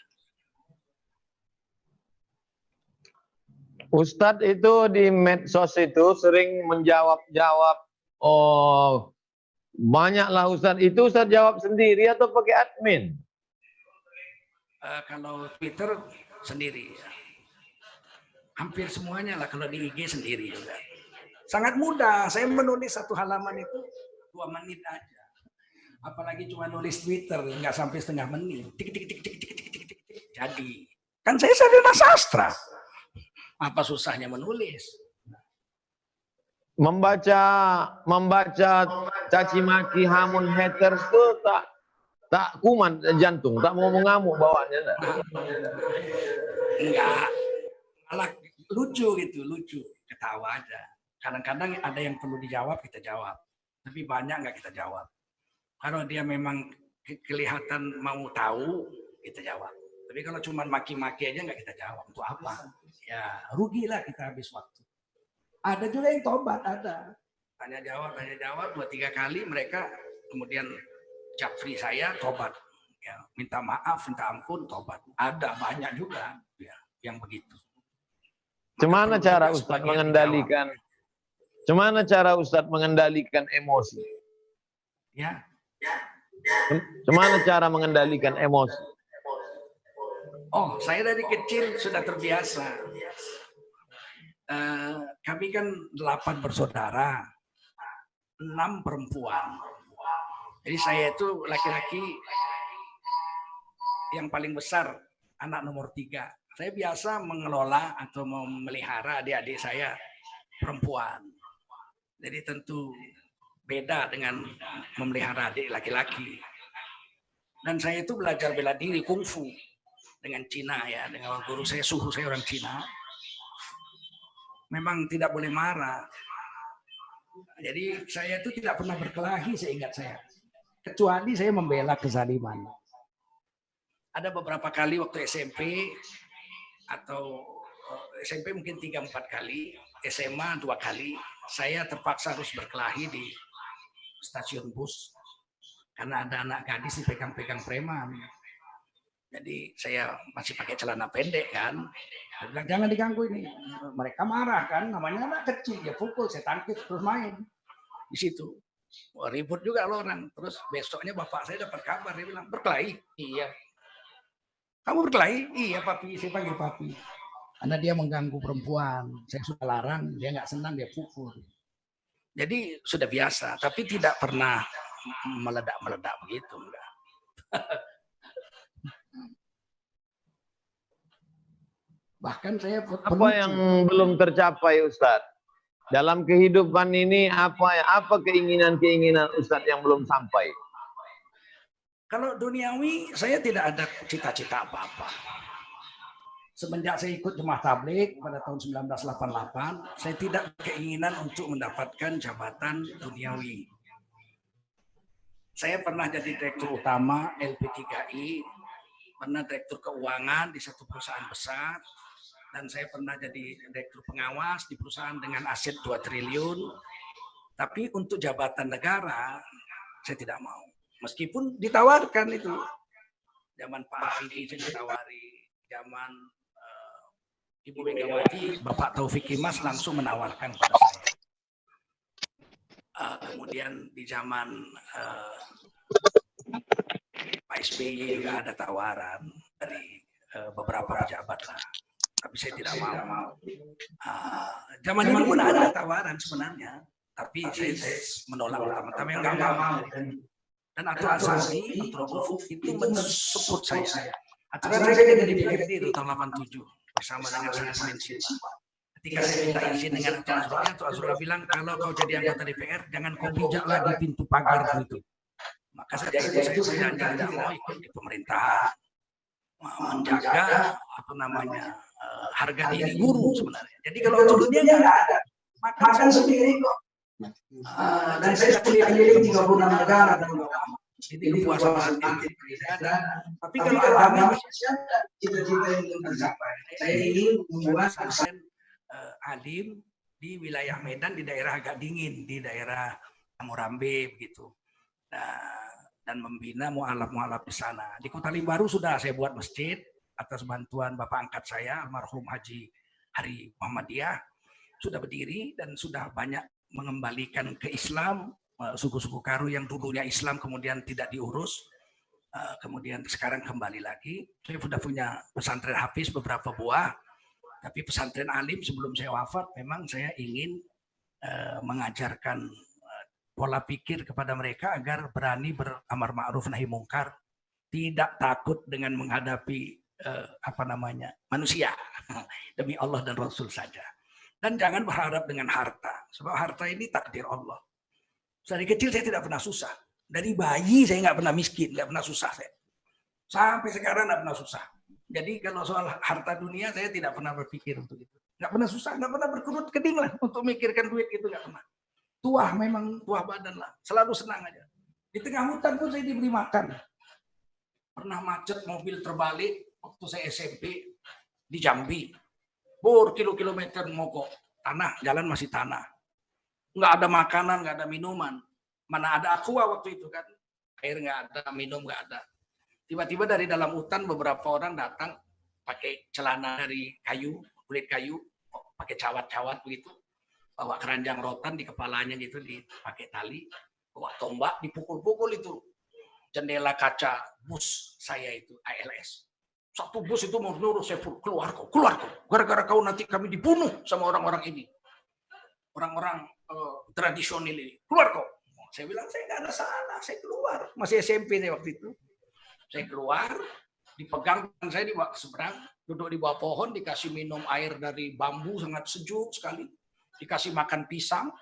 Ustadz itu di medsos itu sering menjawab-jawab, oh banyaklah Ustadz. Itu Ustadz jawab sendiri atau pakai admin? Kalau Twitter sendiri, hampir semuanya lah. Kalau di IG sendiri juga. Sangat mudah, saya menulis satu halaman itu 2 menit aja. Apalagi cuma nulis Twitter, nggak sampai setengah menit. Tik. Jadi, kan saya sarjana sastra. Apa susahnya menulis? Membaca caci maki, hamun, haters itu tak kuman jantung, tak mau mengamuk bawaannya. Enggak, malah lucu gitu, ketawa aja. Kadang-kadang ada yang perlu dijawab, kita jawab. Tapi banyak nggak kita jawab. Kalau dia memang kelihatan mau tahu, kita jawab. Tapi kalau cuma maki-maki aja nggak kita jawab. Untuk apa? Ya rugilah kita habis waktu. Ada juga yang tobat, ada. Tanya jawab, 2-3 kali mereka kemudian japri saya tobat. Ya, minta maaf, minta ampun, tobat. Ada banyak juga ya, yang begitu. Gimana cara Ustadz mengendalikan? Gimana cara Ustadz mengendalikan emosi? Ya. Gimana cara mengendalikan emosi? Oh, saya dari kecil sudah terbiasa. Kami kan 8 bersaudara, 6 perempuan. Jadi saya itu laki-laki yang paling besar, anak nomor 3. Saya biasa mengelola atau memelihara adik-adik saya perempuan. Jadi tentu beda dengan memelihara adik laki-laki. Dan saya itu belajar bela diri kungfu dengan Cina ya, dengan guru saya, suhu saya orang Cina. Memang tidak boleh marah. Jadi saya itu tidak pernah berkelahi seingat saya. Kecuali saya membela kezaliman. Ada beberapa kali waktu SMP atau SMP mungkin 3-4 kali, SMA 2 kali, saya terpaksa harus berkelahi di stasiun bus karena ada anak gadis dipegang-pegang preman. Jadi saya masih pakai celana pendek kan. Saya bilang jangan diganggu ini. Mereka marah kan, namanya anak kecil, ya pukul, saya tangkis terus main di situ. Wah, ribut juga loh orang. Terus besoknya bapak saya dapat kabar, dia bilang berkelahi. Iya. Kamu berkelahi? Iya papi, saya panggil papi. Karena dia mengganggu perempuan, saya sudah larang, dia nggak senang, dia pukul. Jadi sudah biasa, tapi tidak pernah meledak-meledak begitu. Enggak. Bahkan saya apa yang belum tercapai Ustadz? Dalam kehidupan ini apa keinginan-keinginan Ustadz yang belum sampai? Kalau duniawi saya tidak ada cita-cita apa-apa. Semenjak saya ikut Jemaah Tabligh pada tahun 1988, saya tidak keinginan untuk mendapatkan jabatan duniawi. Saya pernah jadi direktur utama LP3I, pernah direktur keuangan di satu perusahaan besar, dan saya pernah jadi direktur pengawas di perusahaan dengan aset 2 triliun. Tapi untuk jabatan negara, saya tidak mau. Meskipun ditawarkan itu. Zaman Pak Habibie saya ditawari, zaman Ibu Megawati, Bapak Taufik Kimas langsung menawarkan pada saya. Kemudian di zaman Pak SBY juga ada tawaran dari beberapa pejabat lah. Tapi saya tidak mau. Zaman dulu pun ada tawaran sebenarnya, tapi saya menolak pertama-tama yang nggak mau. Dan Atul Asari, Atul Ufuk itu mensupport saya. Aturan saya jadi DPRD itu tahun 87 bersama dengan Sangat Silva. Ketika saya minta izin dengan Atul Asari bilang kalau kau jadi anggota DPR jangan kau pijak lagi pintu pagar itu. Maka sejak itu saya berjanji tidak mau ikut di pemerintahan, menjaga harga diri guru sebenarnya. Jadi kalau dulunya nggak ada, makan sendiri kok. Dan saya keliling 36 negara dan jadi kepuasan hati. Tapi kalau agama cita-cita yang belum tercapai. Saya ingin membuat pesantren alim di wilayah Medan, di daerah agak dingin, di daerah Hammurabi begitu. Dan membina mualaf-mualaf di sana. Di Kota Limbaru sudah saya buat masjid atas bantuan Bapak angkat saya, almarhum Haji Hari Muhammadiyah, sudah berdiri dan sudah banyak mengembalikan ke Islam suku-suku Karo yang dulunya Islam kemudian tidak diurus, kemudian sekarang kembali lagi. Saya sudah punya pesantren hafiz beberapa buah, tapi pesantren alim sebelum saya wafat memang saya ingin mengajarkan pola pikir kepada mereka agar berani beramar ma'ruf nahi mungkar, tidak takut dengan menghadapi manusia demi Allah dan Rasul saja. Dan jangan berharap dengan harta, sebab harta ini takdir Allah. Dari kecil saya tidak pernah susah. Dari bayi saya nggak pernah miskin, nggak pernah susah saya. Sampai sekarang nggak pernah susah. Jadi kalau soal harta dunia saya tidak pernah berpikir untuk itu. Nggak pernah susah, nggak pernah berkerut keding lah untuk mikirkan duit itu, nggak pernah. Tuah memang tuah badan lah, selalu senang aja. Di tengah hutan pun saya diberi makan. Pernah macet mobil terbalik waktu saya SMP di Jambi. Berkilo-kilometer mogok, tanah, jalan masih tanah. Nggak ada makanan, nggak ada minuman. Mana ada aqua waktu itu kan. Air nggak ada, minum nggak ada. Tiba-tiba dari dalam hutan beberapa orang datang pakai celana dari kayu, kulit kayu, pakai cawat-cawat begitu. Bawa keranjang rotan di kepalanya gitu, dipakai tali. Bawa tombak, dipukul-pukul itu. Jendela kaca bus saya itu, ALS. Satu bus itu mau nyuruh saya keluar kau. Gara-gara kau nanti kami dibunuh sama orang-orang ini. Orang-orang tradisional ini. Keluar kau. Saya bilang saya nggak ada salah, saya keluar. Masih SMP saya waktu itu. Saya keluar, dipegang saya dibawa ke seberang, duduk di bawah pohon, dikasih minum air dari bambu sangat sejuk sekali. Dikasih makan pisang,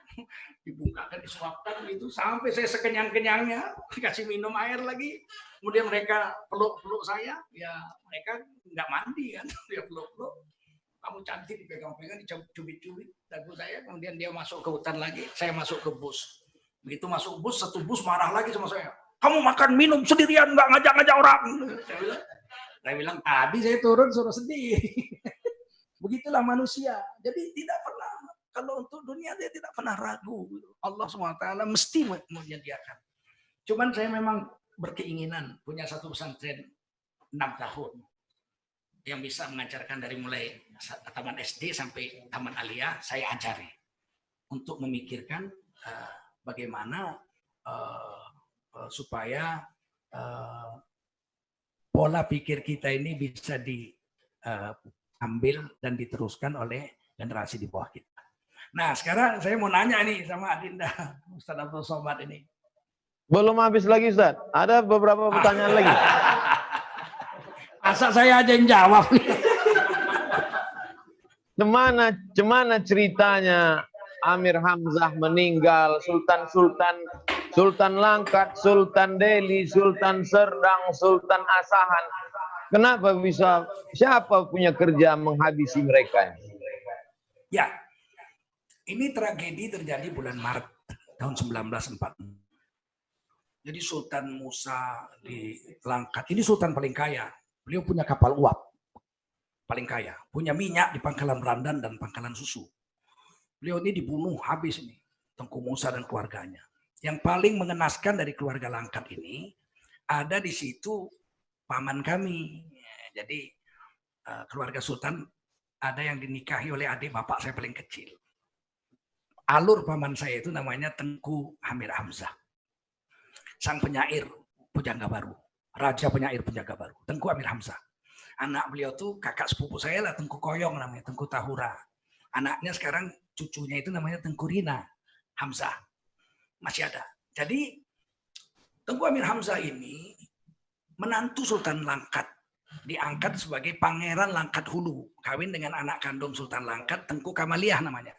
dibukakan, disuapkan gitu, sampai saya sekenyang-kenyangnya, dikasih minum air lagi. Kemudian mereka peluk-peluk saya, ya mereka nggak mandi kan, dia peluk-peluk. Kamu cantik, dipegang-pegang, dicubit-cubit dagu saya. Kemudian dia masuk ke hutan lagi, saya masuk ke bus. Begitu masuk bus, satu bus marah lagi sama saya. Kamu makan minum sendirian, nggak ngajak-ngajak orang. Saya bilang tadi saya turun suruh sendiri. Begitulah manusia. Jadi tidak pernah. Kalau untuk dunia dia tidak pernah ragu. Allah SWT mesti menyediakan. Cuman saya memang berkeinginan punya satu pesantren 6 tahun yang bisa mengajarkan dari mulai taman SD sampai taman aliyah, saya ajari untuk memikirkan bagaimana supaya pola pikir kita ini bisa diambil dan diteruskan oleh generasi di bawah kita. Nah, sekarang saya mau nanya nih sama Adinda, Ustaz Abdul Somad ini. Belum habis lagi, Ustaz. Ada beberapa pertanyaan lagi. Masa saya aja yang jawab. Cemana ceritanya Amir Hamzah meninggal, Sultan Langkat, Sultan Delhi, Sultan Serdang, Sultan Asahan. Kenapa bisa, siapa punya kerja menghabisi mereka? Ya, ini tragedi terjadi bulan Maret tahun 1946. Jadi Sultan Musa di Langkat, ini Sultan paling kaya. Beliau punya kapal uap. paling kaya, punya minyak di Pangkalan Randan dan Pangkalan Susu. Beliau ini dibunuh habis ini, Tengku Musa dan keluarganya. Yang paling mengenaskan dari keluarga Langkat ini, ada di situ paman kami. Jadi keluarga Sultan ada yang dinikahi oleh adik bapak saya paling kecil. Alur paman saya itu namanya Tengku Amir Hamzah. Sang penyair Pujangga Baru. Raja penyair Pujangga Baru. Tengku Amir Hamzah. Anak beliau tuh kakak sepupu saya lah, Tengku Koyong namanya, Tengku Tahura. Anaknya sekarang cucunya itu namanya Tengku Rina Hamzah. Masih ada. Jadi Tengku Amir Hamzah ini menantu Sultan Langkat. Diangkat sebagai Pangeran Langkat Hulu. Kawin dengan anak kandung Sultan Langkat, Tengku Kamaliah namanya.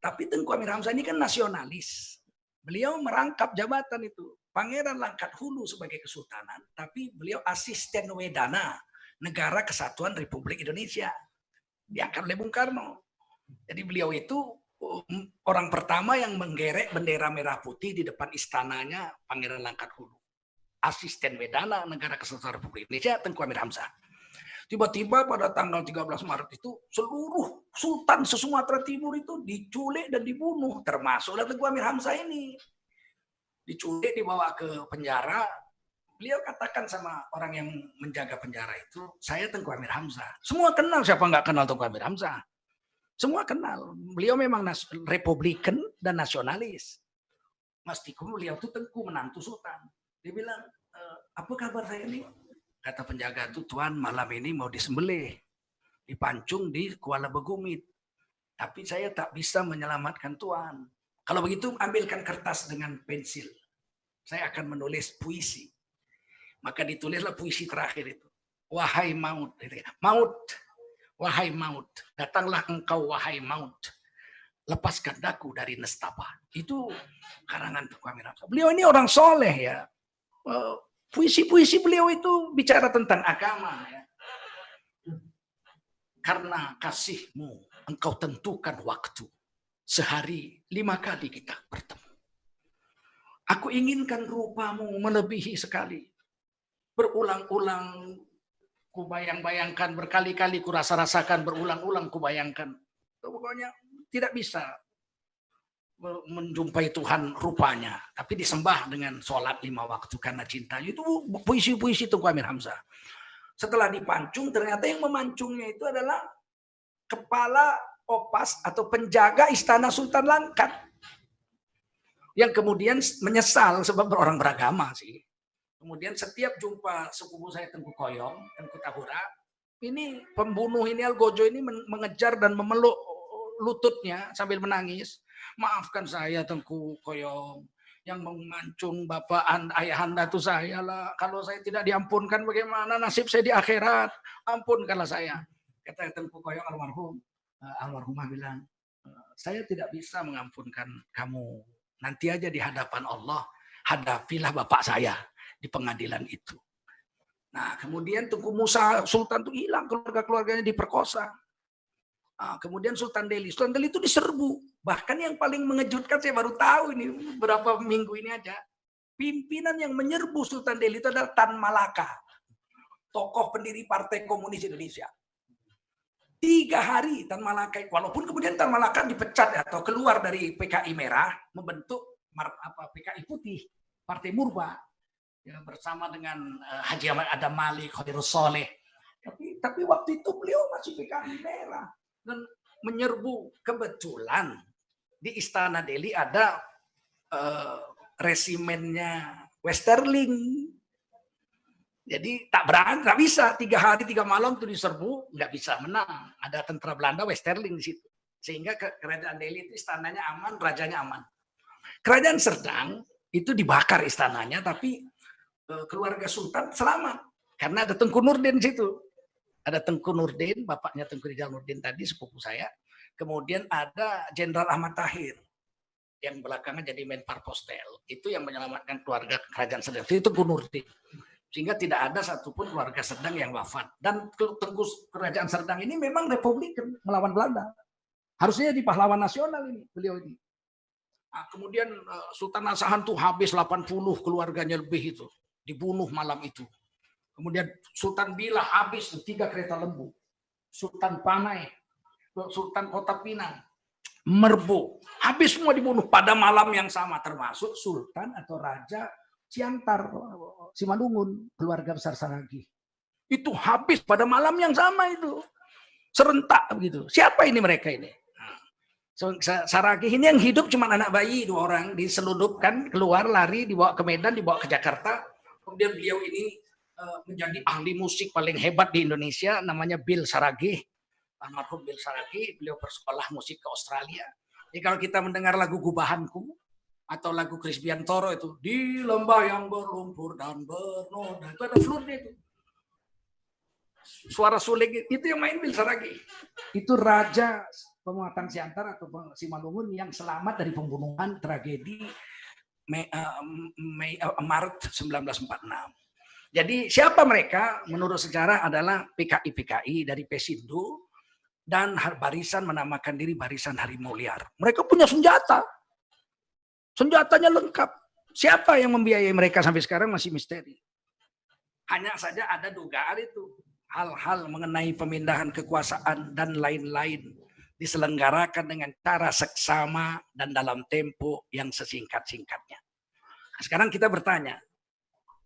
Tapi Tengku Amir Hamzah ini kan nasionalis. Beliau merangkap jabatan itu. Pangeran Langkat Hulu sebagai kesultanan, tapi beliau asisten Wedana Negara Kesatuan Republik Indonesia. Diangkat oleh Bung Karno. Jadi beliau itu orang pertama yang menggerek bendera merah putih di depan istananya Pangeran Langkat Hulu. Asisten Wedana Negara Kesatuan Republik Indonesia, Tengku Amir Hamzah. Tiba-tiba pada tanggal 13 Maret itu seluruh sultan se-Sumatera Timur itu diculik dan dibunuh, termasuk Tengku Amir Hamzah ini. Diculik, dibawa ke penjara. Beliau katakan sama orang yang menjaga penjara itu, saya Tengku Amir Hamzah. Semua kenal, siapa nggak kenal Tengku Amir Hamzah? Semua kenal. Beliau memang Republikan dan nasionalis. Meskipun beliau itu Tengku menantu sultan. Dia bilang, apa kabar saya ini? Kata penjaga itu, Tuan malam ini mau disembelih. Dipancung di Kuala Begumit. Tapi saya tak bisa menyelamatkan Tuan. Kalau begitu ambilkan kertas dengan pensil. Saya akan menulis puisi. Maka ditulislah puisi terakhir itu. Wahai maut. Maut. Wahai maut. Datanglah engkau wahai maut. Lepaskan daku dari nestapa. Itu karangan Tengku Amir Hamzah. Beliau ini orang soleh ya. Puisi-puisi beliau itu bicara tentang agama ya. Karena kasihmu engkau tentukan waktu. Sehari 5 kali kita bertemu. Aku inginkan rupamu melebihi sekali. Berulang-ulang kubayang-bayangkan, berkali-kali kurasa-rasakan, berulang-ulang kubayangkan. Pokoknya tidak bisa menjumpai Tuhan rupanya, tapi disembah dengan sholat 5 waktu karena cintanya. Itu puisi-puisi Tengku Amir Hamzah. Setelah dipancung, ternyata yang memancungnya itu adalah kepala opas atau penjaga istana Sultan Langkat. Yang kemudian menyesal sebab berorang beragama sih. Kemudian setiap jumpa sepupu saya Tengku Koyong, Tengku Tahura, ini pembunuh ini Algojo ini mengejar dan memeluk lututnya sambil menangis. Maafkan saya Tengku Koyong, yang memancung bapak ayahanda itu saya lah. Kalau saya tidak diampunkan bagaimana nasib saya di akhirat? Ampunkanlah saya. Kata Tengku Koyong almarhumah bilang, saya tidak bisa mengampunkan kamu. Nanti aja di hadapan Allah, hadapilah bapak saya di pengadilan itu. Nah, kemudian Tengku Musa Sultan itu hilang, keluarga-keluarganya diperkosa. Nah, kemudian Sultan Delhi itu diserbu. Bahkan yang paling mengejutkan saya baru tahu ini beberapa minggu ini aja. Pimpinan yang menyerbu Sultan Delhi itu adalah Tan Malaka, tokoh pendiri Partai Komunis Indonesia. 3 hari Tan Malaka, walaupun kemudian Tan Malaka dipecat atau keluar dari PKI Merah, membentuk PKI Putih, Partai Murba, ya, bersama dengan Haji Ahmad Adam Malik, Khairus Soleh. Tapi waktu itu beliau masih PKI Merah dan menyerbu. Kebetulan di Istana Delhi ada resimennya Westerling. Jadi tak berani, tak bisa 3 hari 3 malam itu diserbu, nggak bisa menang. Ada tentara Belanda Westerling di situ, sehingga kerajaan Delhi itu istananya aman, rajanya aman. Kerajaan Serdang itu dibakar istananya, tapi keluarga Sultan selamat karena ada Tengku Nurdin di situ. Ada Tengku Nurdin, bapaknya Tengku Rizal Nurdin tadi sepupu saya. Kemudian ada Jenderal Ahmad Tahir yang belakangan jadi Menparpostel. Itu yang menyelamatkan keluarga kerajaan Serdang. Itu Tengku Nurdin. Sehingga tidak ada satupun keluarga Serdang yang wafat. Dan Tengku kerajaan Serdang ini memang Republikan melawan Belanda. Harusnya di pahlawan nasional ini beliau ini. Nah, kemudian Sultan Asahan tuh habis 80 keluarganya lebih itu dibunuh malam itu. Kemudian Sultan Billah habis 3 kereta lembu. Sultan Panai, Sultan Kota Pinang, Merbau, habis semua dibunuh pada malam yang sama, termasuk Sultan atau Raja Siantar, Simalungun, keluarga besar Saragih. Itu habis pada malam yang sama itu. Serentak begitu. Siapa ini mereka ini? Saragih ini yang hidup cuma anak bayi 2 orang, diseludupkan, keluar, lari, dibawa ke Medan, dibawa ke Jakarta. Kemudian beliau ini menjadi ahli musik paling hebat di Indonesia, namanya Bill Saragih. Almarhum Bill Saragih, beliau bersekolah musik ke Australia. Jadi kalau kita mendengar lagu Gubahanku atau lagu Kris Biantoro itu, di lembah yang berlumpur dan bernoda, itu ada flutnya itu. Suara suling itu yang main Bill Saragih. Itu Raja Pematang Siantar atau Simalungun yang selamat dari pembunuhan tragedi Maret 1946. Jadi siapa mereka? Menurut sejarah adalah PKI-PKI dari Pesindo dan barisan menamakan diri Barisan Harimau Liar. Mereka punya senjata. Senjatanya lengkap. Siapa yang membiayai mereka sampai sekarang masih misteri. Hanya saja ada dugaan itu. Hal-hal mengenai pemindahan kekuasaan dan lain-lain diselenggarakan dengan cara seksama dan dalam tempo yang sesingkat-singkatnya. Sekarang kita bertanya,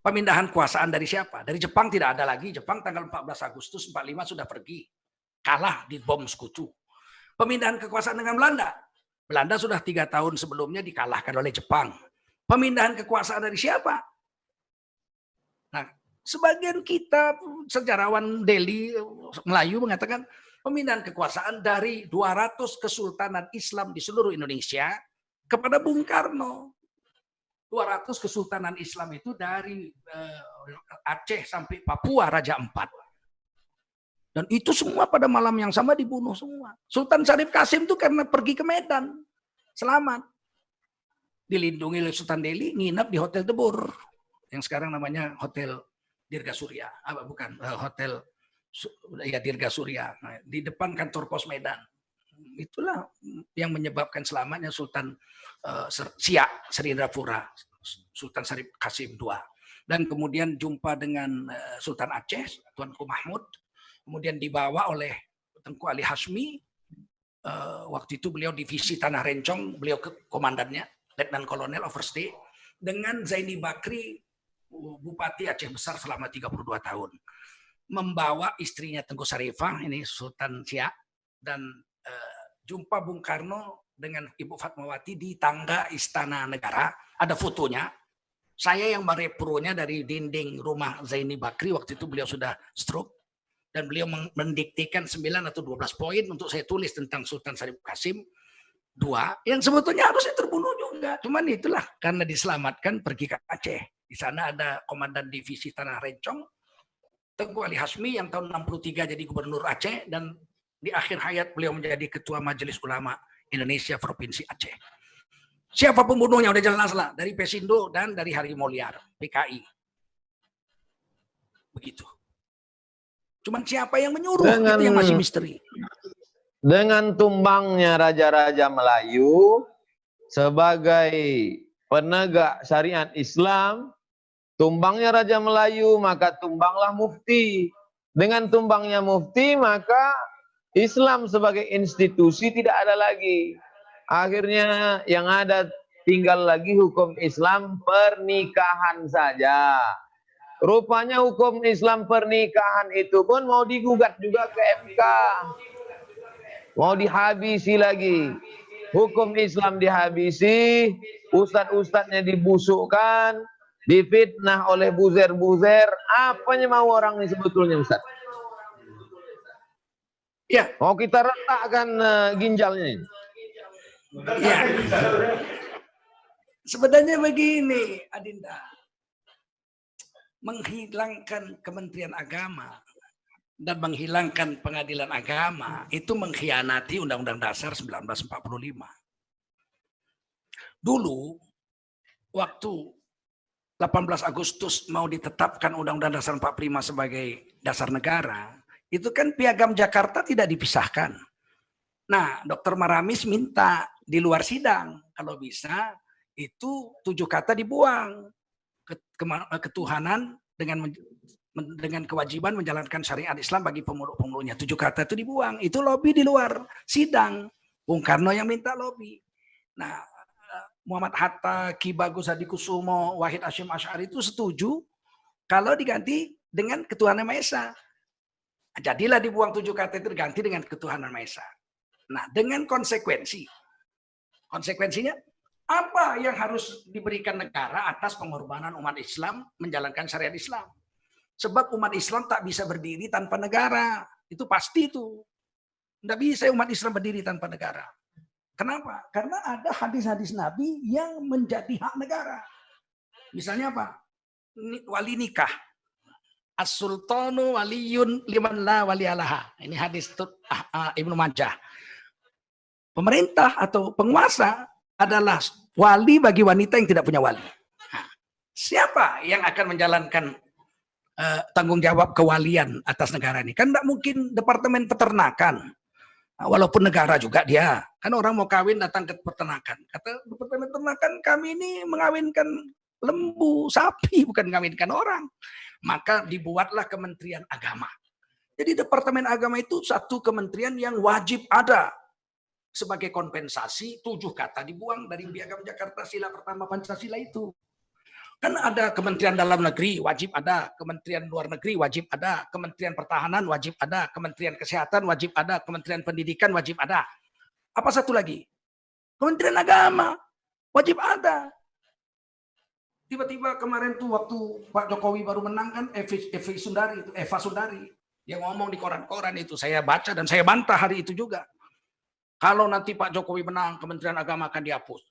pemindahan kekuasaan dari siapa? Dari Jepang tidak ada lagi. Jepang tanggal 14 Agustus 45 sudah pergi. Kalah di bom Sekutu. Pemindahan kekuasaan dengan Belanda. Belanda sudah 3 tahun sebelumnya dikalahkan oleh Jepang. Pemindahan kekuasaan dari siapa? Nah, sebagian kita sejarawan Delhi Melayu mengatakan pemindahan kekuasaan dari 200 kesultanan Islam di seluruh Indonesia kepada Bung Karno. 200 kesultanan Islam itu dari Aceh sampai Papua Raja Ampat. Dan itu semua pada malam yang sama dibunuh semua. Sultan Syarif Kasim itu karena pergi ke Medan, selamat. Dilindungi oleh Sultan Delhi, nginap di Hotel Debur. Yang sekarang namanya Hotel Dirga Surya. Bukan, Hotel ya Dirga Surya. Nah, di depan kantor pos Medan. Itulah yang menyebabkan selamatnya Sultan Siak Serindrapura, Sultan Syarif Kasim II. Dan kemudian jumpa dengan Sultan Aceh, Tuanku Mahmud. Kemudian dibawa oleh Tengku Ali Hasmi. Waktu itu beliau divisi Tanah Rencong, beliau komandannya, Letnan Kolonel Overstay. Dengan Zaini Bakri, Bupati Aceh Besar selama 32 tahun. Membawa istrinya Tengku Sarifah, ini Sultan Siak, dan jumpa Bung Karno dengan Ibu Fatmawati di tangga Istana Negara. Ada fotonya. Saya yang merepronya dari dinding rumah Zaini Bakri, waktu itu beliau sudah stroke. Dan beliau mendiktikan 9 atau 12 poin untuk saya tulis tentang Sultan Syarif Kasim II, yang sebetulnya harusnya terbunuh juga. Cuman itulah, karena diselamatkan pergi ke Aceh. Di sana ada Komandan Divisi Tanah Rencong, Tengku Ali Hasmi yang tahun 63 jadi Gubernur Aceh, dan di akhir hayat beliau menjadi Ketua Majelis Ulama Indonesia Provinsi Aceh. Siapa pembunuhnya? Udah jelas lah, dari Pesindo dan dari Harimau Liar, PKI. Begitu. Cuman siapa yang menyuruh, itu yang masih misteri. Dengan tumbangnya Raja-Raja Melayu sebagai penegak syariat Islam, tumbangnya Raja Melayu, maka tumbanglah mufti. Dengan tumbangnya mufti, maka Islam sebagai institusi tidak ada lagi. Akhirnya yang ada tinggal lagi hukum Islam pernikahan saja. Rupanya hukum Islam pernikahan itu pun mau digugat juga ke MK. Mau dihabisi lagi. Hukum Islam dihabisi, ustadz-ustadznya dibusukkan, difitnah oleh buzer-buzer. Apanya mau orang ini sebetulnya, Ustadz? Ya. Mau kita retakkan ginjalnya ini. Ya. Sebenarnya begini, Adinda. Menghilangkan Kementerian Agama dan menghilangkan Pengadilan Agama itu mengkhianati Undang-Undang Dasar 1945. Dulu waktu 18 Agustus mau ditetapkan Undang-Undang Dasar 45 sebagai dasar negara, itu kan Piagam Jakarta tidak dipisahkan. Nah, Dr. Maramis minta di luar sidang kalau bisa itu 7 kata dibuang. Ketuhanan dengan dengan kewajiban menjalankan syariat Islam bagi pemeluk-pemeluknya. 7 kata itu dibuang. Itu lobby di luar sidang. Bung Karno yang minta lobby. Nah, Muhammad Hatta, Ki Bagus Hadikusumo, Wahid Hasyim Asy'ari itu setuju kalau diganti dengan ketuhanan Maha Esa. Jadilah dibuang 7 kata itu diganti dengan ketuhanan Maha Esa. Nah, dengan konsekuensinya apa yang harus diberikan negara atas pengorbanan umat Islam menjalankan syariat Islam? Sebab umat Islam tak bisa berdiri tanpa negara. Itu pasti itu. Tidak bisa umat Islam berdiri tanpa negara. Kenapa? Karena ada hadis-hadis Nabi yang menjadi hak negara. Misalnya apa? Wali nikah. As-sultanu waliyun liman la waliyalaha. Ini hadis Ibnu Majah. Pemerintah atau penguasa adalah wali bagi wanita yang tidak punya wali. Nah, siapa yang akan menjalankan tanggung jawab kewalian atas negara ini? Kan tidak mungkin Departemen Peternakan. Nah, walaupun negara juga dia. Kan orang mau kawin datang ke peternakan. Kata Departemen Peternakan, kami ini mengawinkan lembu, sapi, bukan mengawinkan orang. Maka dibuatlah Kementerian Agama. Jadi Departemen Agama itu satu kementerian yang wajib ada. Sebagai kompensasi 7 kata dibuang dari Piagam Jakarta Sila Pertama Pancasila itu. Kan ada Kementerian Dalam Negeri wajib ada, Kementerian Luar Negeri wajib ada, Kementerian Pertahanan wajib ada, Kementerian Kesehatan wajib ada, Kementerian Pendidikan wajib ada. Apa satu lagi? Kementerian Agama wajib ada. Tiba-tiba kemarin tuh waktu Pak Jokowi baru menang kan Eva Sundari yang ngomong di koran-koran itu, saya baca dan saya bantah hari itu juga. Kalau nanti Pak Jokowi menang, Kementerian Agama akan dihapus.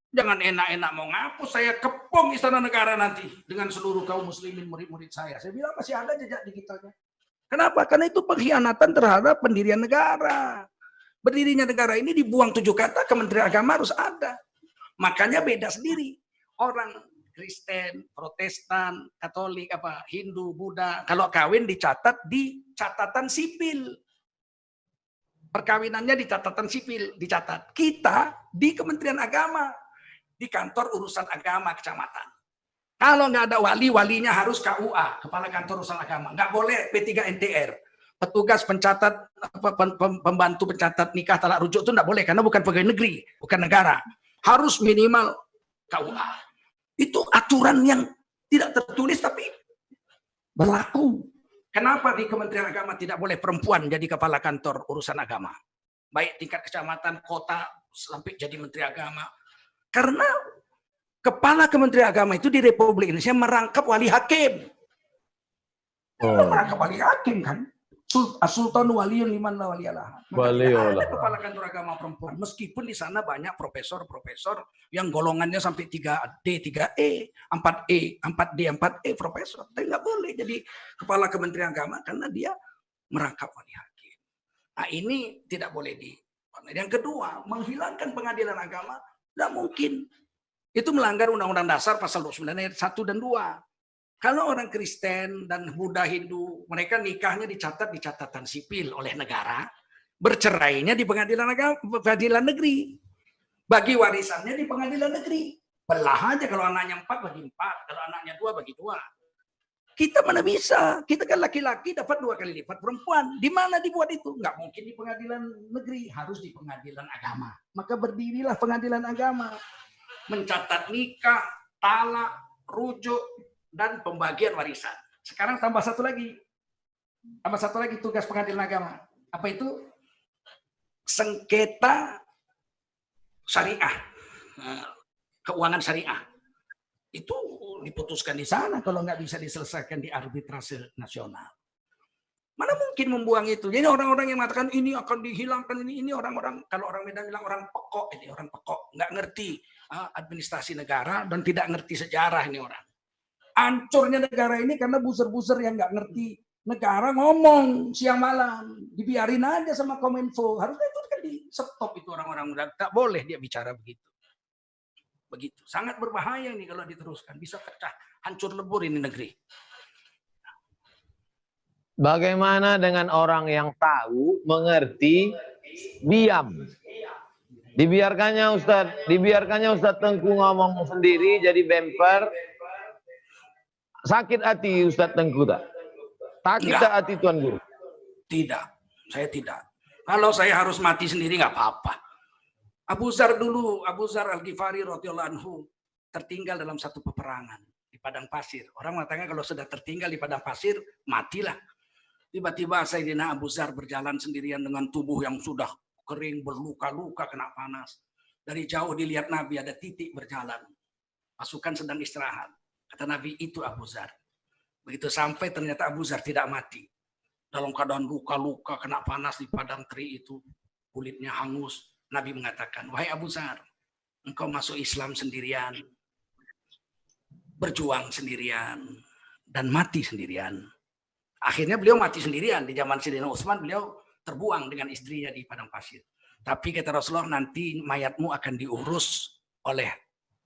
Jangan enak-enak mau ngapus, saya kepung Istana Negara nanti dengan seluruh kaum muslimin murid-murid saya. Saya bilang masih ada jejak digitalnya. Kenapa? Karena itu pengkhianatan terhadap pendirian negara. Berdirinya negara ini dibuang 7 kata, Kementerian Agama harus ada. Makanya beda sendiri. Orang Kristen, Protestan, Katolik, Hindu, Buddha, kalau kawin dicatat di catatan sipil. Perkawinannya di catatan sipil, dicatat. Kita di Kementerian Agama, di kantor urusan agama kecamatan. Kalau nggak ada wali, walinya harus KUA, Kepala Kantor Urusan Agama. Nggak boleh P3NTR. Petugas pencatat, pembantu pencatat nikah talak rujuk itu nggak boleh, karena bukan pegawai negeri, bukan negara. Harus minimal KUA. Itu aturan yang tidak tertulis tapi berlaku. Kenapa di Kementerian Agama tidak boleh perempuan jadi kepala kantor urusan agama? Baik tingkat kecamatan, kota, sampai jadi menteri agama. Karena kepala Kementerian Agama itu di Republik Indonesia merangkap wali hakim. Merangkap wali hakim kan? Sultan waliyun liman la waliyalah. Ada kepala kantor agama perempuan. Meskipun di sana banyak profesor-profesor yang golongannya sampai 3D, 3E, 4E, 4D, 4E profesor. Tapi nggak boleh jadi kepala Kementerian Agama karena dia merangkap wali hakim. Nah ini tidak boleh di. Yang kedua, menghilangkan pengadilan agama tidak mungkin. Itu melanggar Undang-Undang Dasar pasal 29 ayat 1 dan 2. Kalau orang Kristen dan Buddha, Hindu, mereka nikahnya dicatat di catatan sipil oleh negara, bercerainya di pengadilan agama, pengadilan negeri, bagi warisannya di pengadilan negeri. Belah aja, kalau anaknya 4 bagi 4, kalau anaknya 2 bagi 2. Kita mana bisa? Kita kan laki-laki dapat 2 kali lipat perempuan. Di mana dibuat itu? Nggak mungkin di pengadilan negeri, harus di pengadilan agama. Maka berdirilah pengadilan agama, mencatat nikah, talak, rujuk, dan pembagian warisan. Sekarang tambah satu lagi tugas pengadilan agama. Apa itu? Sengketa syariah, keuangan syariah. Itu diputuskan di sana kalau nggak bisa diselesaikan di arbitrase nasional. Mana mungkin membuang itu? Jadi orang-orang yang mengatakan ini akan dihilangkan, ini orang-orang, kalau orang Medan bilang orang pekok, ini orang pekok, nggak ngerti administrasi negara dan tidak ngerti sejarah ini orang. Hancurnya negara ini karena buser-buser yang nggak ngerti negara ngomong siang malam, dibiarin aja sama Kominfo. Harusnya itu kan di stop itu orang-orang muda, tak boleh dia bicara begitu. Begitu, sangat berbahaya ini kalau diteruskan, bisa pecah, hancur lebur ini negeri. Bagaimana dengan orang yang tahu, mengerti, diam? Dibiarkannya Ustadz Tengku ngomong sendiri jadi bemper. sakit hati Ustadz Tengku tak? Sakit tak hati Tuan Guru? Tidak, saya tidak. Kalau saya harus mati sendiri nggak apa-apa. Abu Zar dulu, Abu Zar Al-Ghifari radhiyallahu anhu tertinggal dalam satu peperangan di padang pasir. Orang mengatakan kalau sudah tertinggal di padang pasir, matilah. Tiba-tiba Sayyidina Abu Zar berjalan sendirian dengan tubuh yang sudah kering, berluka-luka, kena panas. Dari jauh dilihat Nabi ada titik berjalan. Pasukan sedang istirahat. Kata Nabi, itu Abu Zar. Begitu sampai ternyata Abu Zar tidak mati. Dalam keadaan luka-luka, kena panas di padang teri itu. Kulitnya hangus. Nabi mengatakan, wahai Abu Zar, engkau masuk Islam sendirian. Berjuang sendirian. Dan mati sendirian. Akhirnya beliau mati sendirian. Di zaman Sayyidina Utsman beliau terbuang dengan istrinya di padang pasir. Tapi kata Rasulullah, nanti mayatmu akan diurus oleh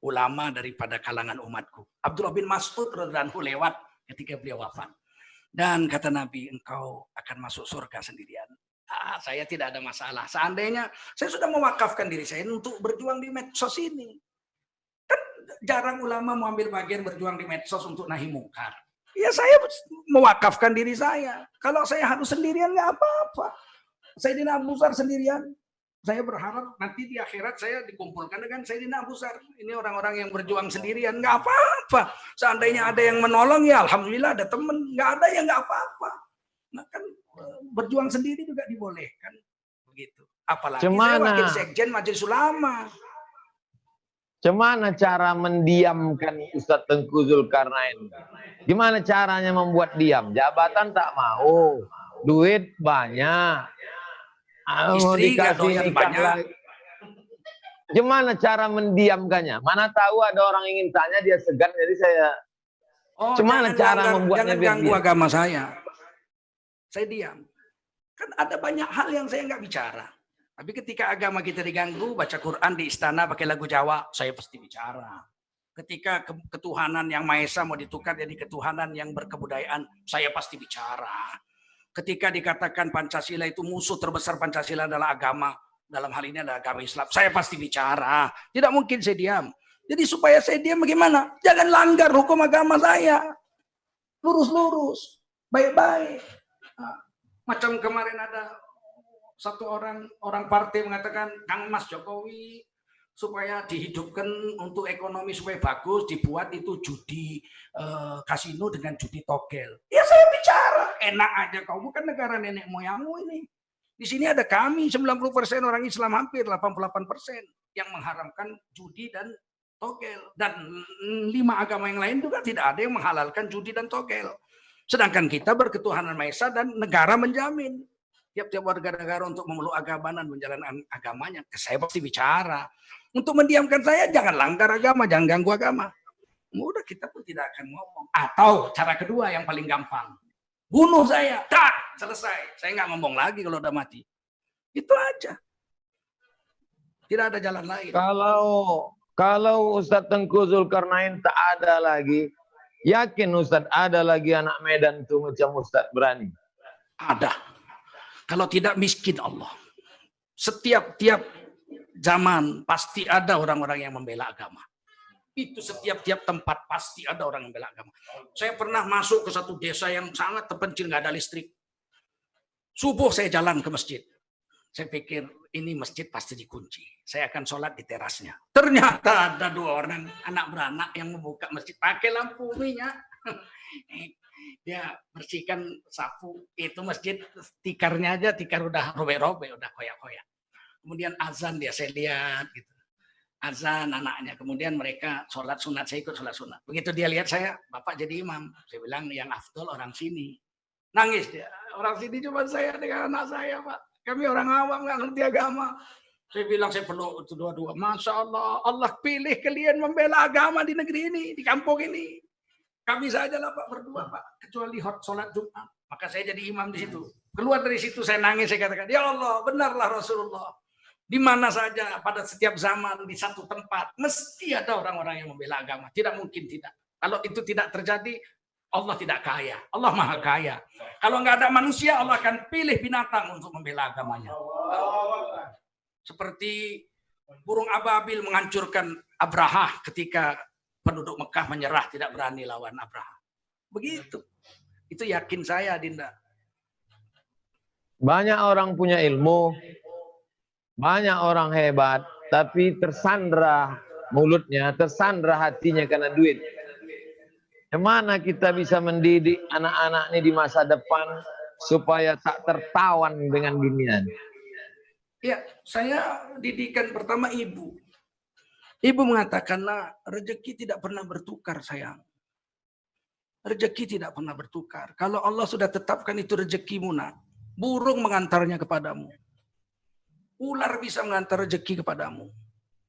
ulama daripada kalangan umatku. Abdullah bin Mas'ud radhiyallahu anhu lewat ketika beliau wafat. Dan kata Nabi, engkau akan masuk surga sendirian. Saya tidak ada masalah. Seandainya saya sudah mewakafkan diri saya untuk berjuang di medsos ini. Kan jarang ulama mau ambil bagian berjuang di medsos untuk nahi mungkar. Ya saya mewakafkan diri saya. Kalau saya harus sendirian nggak apa-apa. Sayyidina Abu Zar sendirian. Saya berharap nanti di akhirat saya dikumpulkan dengan Sayyidina Abu Zar. Ini orang-orang yang berjuang sendirian. Nggak apa-apa. Seandainya ada yang menolong, ya alhamdulillah ada teman. Nggak ada ya nggak apa-apa. Nah kan berjuang sendiri juga dibolehkan. Begitu. Apalagi saya wakil sekjen Majelis Ulama. Gimana cara mendiamkan Ustadz Tengku Zulkarnain? Gimana caranya membuat diam? Jabatan tak mau, duit banyak, istri dikasih banyak. Gimana cara mendiamkannya? Mana tahu ada orang ingin tanya dia segan, jadi saya. Gimana cara membuatnya? Jangan ganggu agama saya. Saya diam. Kan ada banyak hal yang saya nggak bicara. Tapi ketika agama kita diganggu, baca Quran di istana pakai lagu Jawa, saya pasti bicara. Ketika ketuhanan yang Maha Esa mau ditukar jadi ketuhanan yang berkebudayaan, saya pasti bicara. Ketika dikatakan Pancasila itu musuh terbesar Pancasila adalah agama, dalam hal ini adalah agama Islam, saya pasti bicara. Tidak mungkin saya diam. Jadi supaya saya diam bagaimana? Jangan langgar hukum agama saya. Lurus-lurus, baik-baik. Macam kemarin ada satu orang partai mengatakan Kang Mas Jokowi supaya dihidupkan untuk ekonomi supaya bagus dibuat itu judi kasino dengan judi togel. Ya saya bicara, enak aja kau, bukan negara nenek moyangmu ini. Di sini ada kami 90% orang Islam, hampir 88% yang mengharamkan judi dan togel, dan 5 agama yang lain juga tidak ada yang menghalalkan judi dan togel. Sedangkan kita berketuhanan Maha Esa dan negara menjamin tiap-tiap warga negara untuk memeluk agama dan menjalankan agamanya. Saya pasti bicara. Untuk mendiamkan saya, jangan langgar agama, jangan ganggu agama. Udah, kita pun tidak akan ngomong. Atau cara kedua yang paling gampang, bunuh saya, tak, selesai. Saya nggak ngomong lagi kalau udah mati. Itu aja. Tidak ada jalan lain. Kalau Ustadz Tengku Zulkarnain tak ada lagi, yakin Ustadz ada lagi anak Medan itu macam Ustadz berani? Ada. Kalau tidak miskin Allah. Setiap zaman pasti ada orang-orang yang membela agama. Itu setiap tempat pasti ada orang yang membela agama. Saya pernah masuk ke satu desa yang sangat terpencil, nggak ada listrik. Subuh saya jalan ke masjid. Saya pikir ini masjid pasti dikunci. Saya akan sholat di terasnya. Ternyata ada 2 orang anak beranak yang membuka masjid pakai lampu minyak. Dia bersihkan sapu itu masjid, tikarnya aja, tikar udah robek-robek, udah koyak-koyak. Kemudian azan dia, saya lihat gitu. Azan anaknya, kemudian mereka sholat sunat, saya ikut sholat sunat. Begitu dia lihat saya, Bapak jadi imam. Saya bilang yang afdol orang sini. Nangis dia, orang sini cuma saya dengan anak saya, Pak. Kami orang awam nggak ngerti agama. Saya bilang saya peluk itu dua-dua. Masya Allah, Allah pilih kalian membela agama di negeri ini, di kampung ini. Kami saja lah Pak berdua Pak, kecuali sholat Jumat. Maka saya jadi imam di situ. Keluar dari situ saya nangis, saya katakan, ya Allah, benarlah Rasulullah. Di mana saja, pada setiap zaman, di satu tempat, mesti ada orang-orang yang membela agama. Tidak mungkin tidak. Kalau itu tidak terjadi, Allah tidak kaya. Allah maha kaya. Kalau nggak ada manusia, Allah akan pilih binatang untuk membela agamanya. Seperti burung ababil menghancurkan Abraha ketika penduduk Mekah menyerah, tidak berani lawan Abraha. Begitu. Itu yakin saya, Dinda. Banyak orang punya ilmu, banyak orang hebat, tapi tersandra mulutnya, tersandra hatinya karena duit. Bagaimana kita bisa mendidik anak-anak ini di masa depan supaya tak tertawan dengan ginian? Ya, saya didikan pertama ibu. Ibu mengatakanlah rezeki tidak pernah bertukar, sayang. Rezeki tidak pernah bertukar. Kalau Allah sudah tetapkan itu rezekimu, nak, burung mengantarnya kepadamu. Ular bisa mengantar rezeki kepadamu.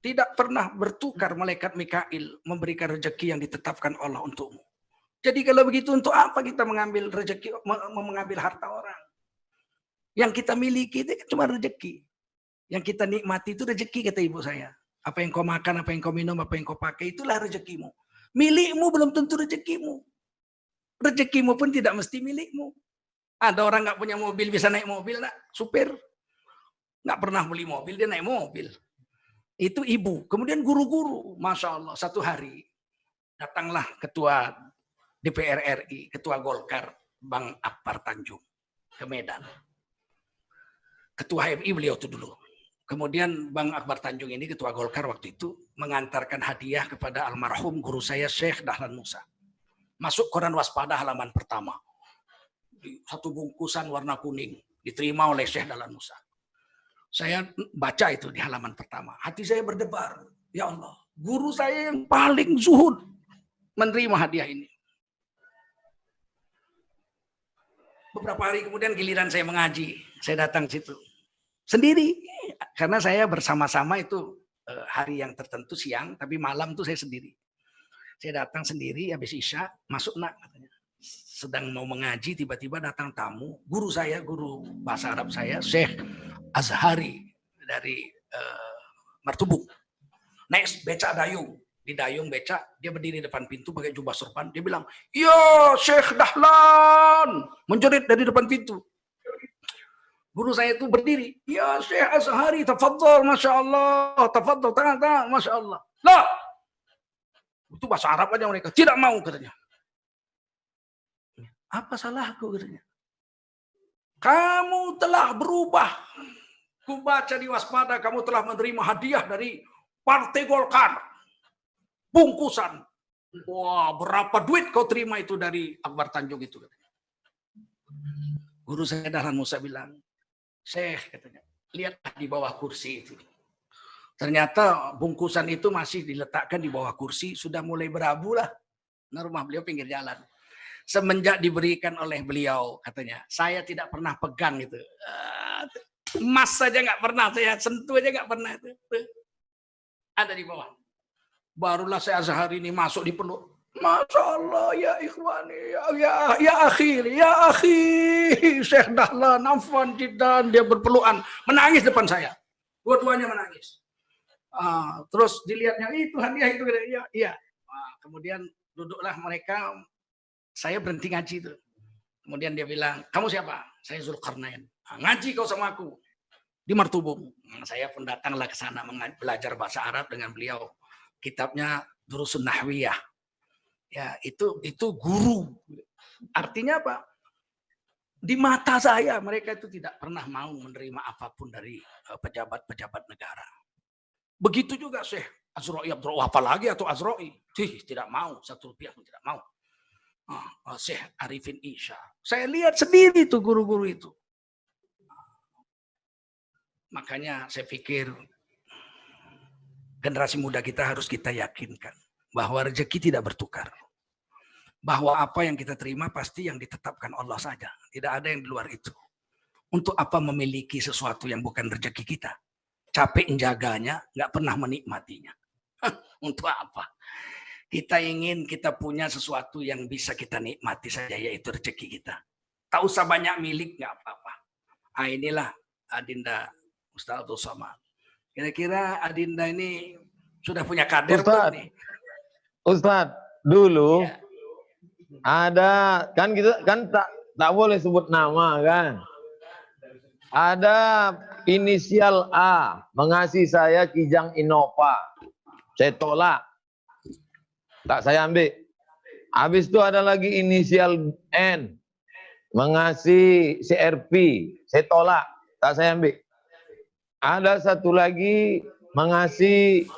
Tidak pernah bertukar malaikat Mikail memberikan rezeki yang ditetapkan Allah untukmu. Jadi kalau begitu untuk apa kita mengambil rezeki, mengambil harta orang? Yang kita miliki itu cuma rezeki. Yang kita nikmati itu rezeki, kata ibu saya. Apa yang kau makan, apa yang kau minum, apa yang kau pakai, itulah rezekimu. Milikmu belum tentu rezekimu. Rezekimu pun tidak mesti milikmu. Ada orang nggak punya mobil bisa naik mobil, nak, supir. Nggak pernah beli mobil, dia naik mobil. Itu ibu. Kemudian guru-guru, Masya Allah, satu hari datanglah ketua DPR RI, ketua Golkar, Bang Akbar Tanjung ke Medan. Ketua HMI beliau itu dulu. Kemudian Bang Akbar Tanjung ini, ketua Golkar waktu itu, mengantarkan hadiah kepada almarhum guru saya, Syekh Dahlan Musa. Masuk koran Waspada halaman pertama. Satu bungkusan warna kuning, diterima oleh Syekh Dahlan Musa. Saya baca itu di halaman pertama. Hati saya berdebar. Ya Allah, guru saya yang paling zuhud menerima hadiah ini. Beberapa hari kemudian giliran saya mengaji. Saya datang situ. Sendiri. Karena saya bersama-sama itu hari yang tertentu siang. Tapi malam itu saya sendiri. Saya datang sendiri habis Isya. Masuk, nak, katanya. Sedang mau mengaji, tiba-tiba datang tamu. Guru saya, guru bahasa Arab saya, Syekh Azhari dari Martubung. Naik beca dayung. Di dayung beca, dia berdiri depan pintu pakai jubah sorban. Dia bilang, "Ya Syekh Dahlan." Menjerit dari depan pintu. Guru saya itu berdiri. "Ya Syekh Azhari, tafadhol, Masya Allah. Tafadhol, tangan, Masya Allah." Lah! Itu bahasa Arab aja mereka. Tidak mau, katanya. Apa salahku, katanya? Kamu telah berubah. Ku baca di Waspada, kamu telah menerima hadiah dari Partai Golkar. Bungkusan. Wah, berapa duit kau terima itu dari Akbar Tanjung itu? Guru saya Dahlan Musa bilang, "Syekh," katanya, "lihatlah di bawah kursi itu." Ternyata bungkusan itu masih diletakkan di bawah kursi, sudah mulai berabu lah. Nah, rumah beliau pinggir jalan. Semenjak diberikan oleh beliau, katanya, saya tidak pernah pegang itu. Emas saja nggak pernah, saya sentuh aja nggak pernah itu. Ada di bawah. Barulah saya Azhari ini masuk di peluk. Masya Allah, ya ikhwani, ya akhi, Syekh Dahlan, afwan jiddan. Dia berpelukan, menangis depan saya. Dua-duanya menangis. Terus dilihatnya, itu hadiah itu. Iya. Kemudian duduklah mereka, saya berhenti ngaji itu. Kemudian dia bilang, "Kamu siapa?" "Saya Zulkarnain." "Ngaji kau sama aku di Martubung." Saya pun datanglah ke sana belajar bahasa Arab dengan beliau. Kitabnya Durusun Nahwiyah. Ya, itu guru. Artinya apa? Di mata saya mereka itu tidak pernah mau menerima apapun dari pejabat-pejabat negara. Begitu juga Syekh Azra'i Abdul Wahab, apalagi atau Azra'i, tidak mau, satu rupiah pun tidak mau. Syekh Arifin Isya. Saya lihat sendiri itu guru-guru itu. Makanya saya pikir generasi muda kita harus kita yakinkan bahwa rezeki tidak bertukar. Bahwa apa yang kita terima pasti yang ditetapkan Allah saja. Tidak ada yang di luar itu. Untuk apa memiliki sesuatu yang bukan rezeki kita? Capek menjaganya, nggak pernah menikmatinya. Untuk apa? Kita ingin kita punya sesuatu yang bisa kita nikmati saja, yaitu rezeki kita. Tak usah banyak milik, nggak apa-apa. Inilah Adinda Ustaz Abdul Somad. Kira-kira Adinda ini sudah punya kader Ustaz, nih? Ustaz, dulu Ya. ada, kan kita kan tak boleh sebut nama kan. Ada inisial A mengasih saya Kijang Innova. Saya tolak. Tak saya ambil. Habis itu ada lagi inisial N. Mengasih CRP. Saya tolak. Tak saya ambil. Ada satu lagi mengasih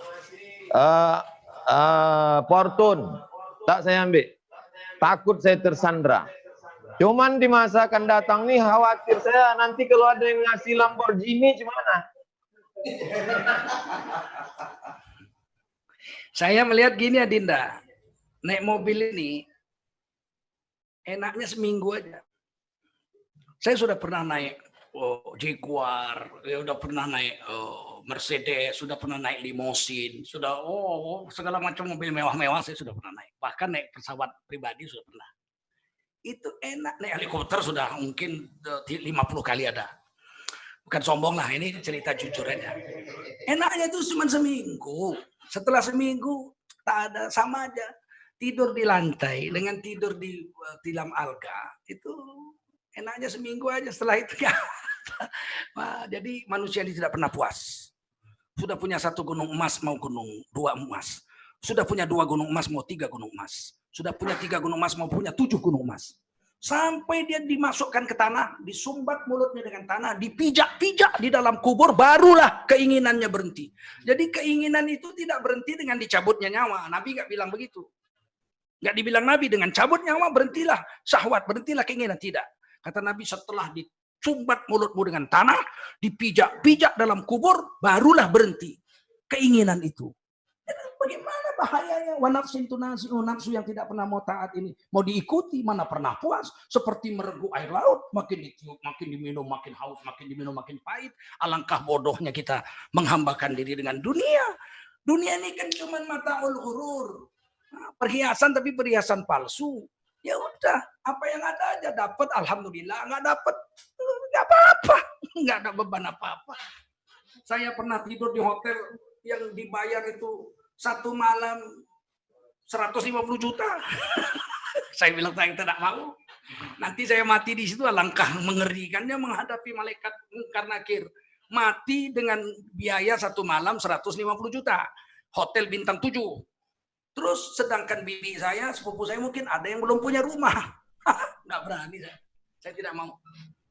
Fortune. Tak saya ambil. Takut saya tersandra. Cuman di masa akan datang nih khawatir saya nanti kalau ada yang ngasih Lamborghini gimana? Saya melihat gini Adinda, naik mobil ini enaknya seminggu aja. Saya sudah pernah naik Jaguar, ya udah pernah naik Mercedes, sudah pernah naik limosin, sudah segala macam mobil mewah-mewah saya sudah pernah naik. Bahkan naik pesawat pribadi sudah pernah. Itu enak, naik helikopter sudah mungkin 50 kali ada. Bukan sombong lah, ini cerita jujur aja. Enaknya itu cuma seminggu. Setelah seminggu tak ada, sama aja. Tidur di lantai dengan tidur di tilam alga itu enaknya seminggu aja. Setelah itu ya. Nah, jadi manusia ini tidak pernah puas. Sudah punya 1 gunung emas mau gunung 2 emas. Sudah punya 2 gunung emas mau 3 gunung emas. Sudah punya 3 gunung emas mau punya 7 gunung emas. Sampai dia dimasukkan ke tanah, disumbat mulutnya dengan tanah, dipijak-pijak di dalam kubur, barulah keinginannya berhenti. Jadi keinginan itu tidak berhenti dengan dicabutnya nyawa. Nabi nggak bilang begitu. Nggak dibilang Nabi dengan cabut nyawa berhentilah syahwat, berhentilah keinginan. Tidak. Kata Nabi setelah disumbat mulutmu dengan tanah, dipijak-pijak dalam kubur, barulah berhenti keinginan itu. Bagaimana bahayanya wanafsin tunasi, nafsu yang tidak pernah mau taat ini mau diikuti, mana pernah puas, seperti meregu air laut, makin ditiup, makin diminum, makin haus, makin diminum, makin pahit. Alangkah bodohnya kita menghambakan diri dengan dunia. Dunia ini kan cuma mataul ghurur, perhiasan tapi perhiasan palsu. Ya udah, apa yang ada aja dapat, alhamdulillah. Nggak dapat, nggak apa-apa, nggak ada beban apa-apa. Saya pernah tidur di hotel yang dibayar itu 1 malam 150 juta. Saya bilang saya tidak mau. Nanti saya mati di situ, alangkah mengerikannya menghadapi malaikat Munkar Nakir. Mati dengan biaya 1 malam 150 juta. Hotel bintang 7. Terus sedangkan bibi saya, sepupu saya mungkin ada yang belum punya rumah. Nggak berani saya. Saya tidak mau.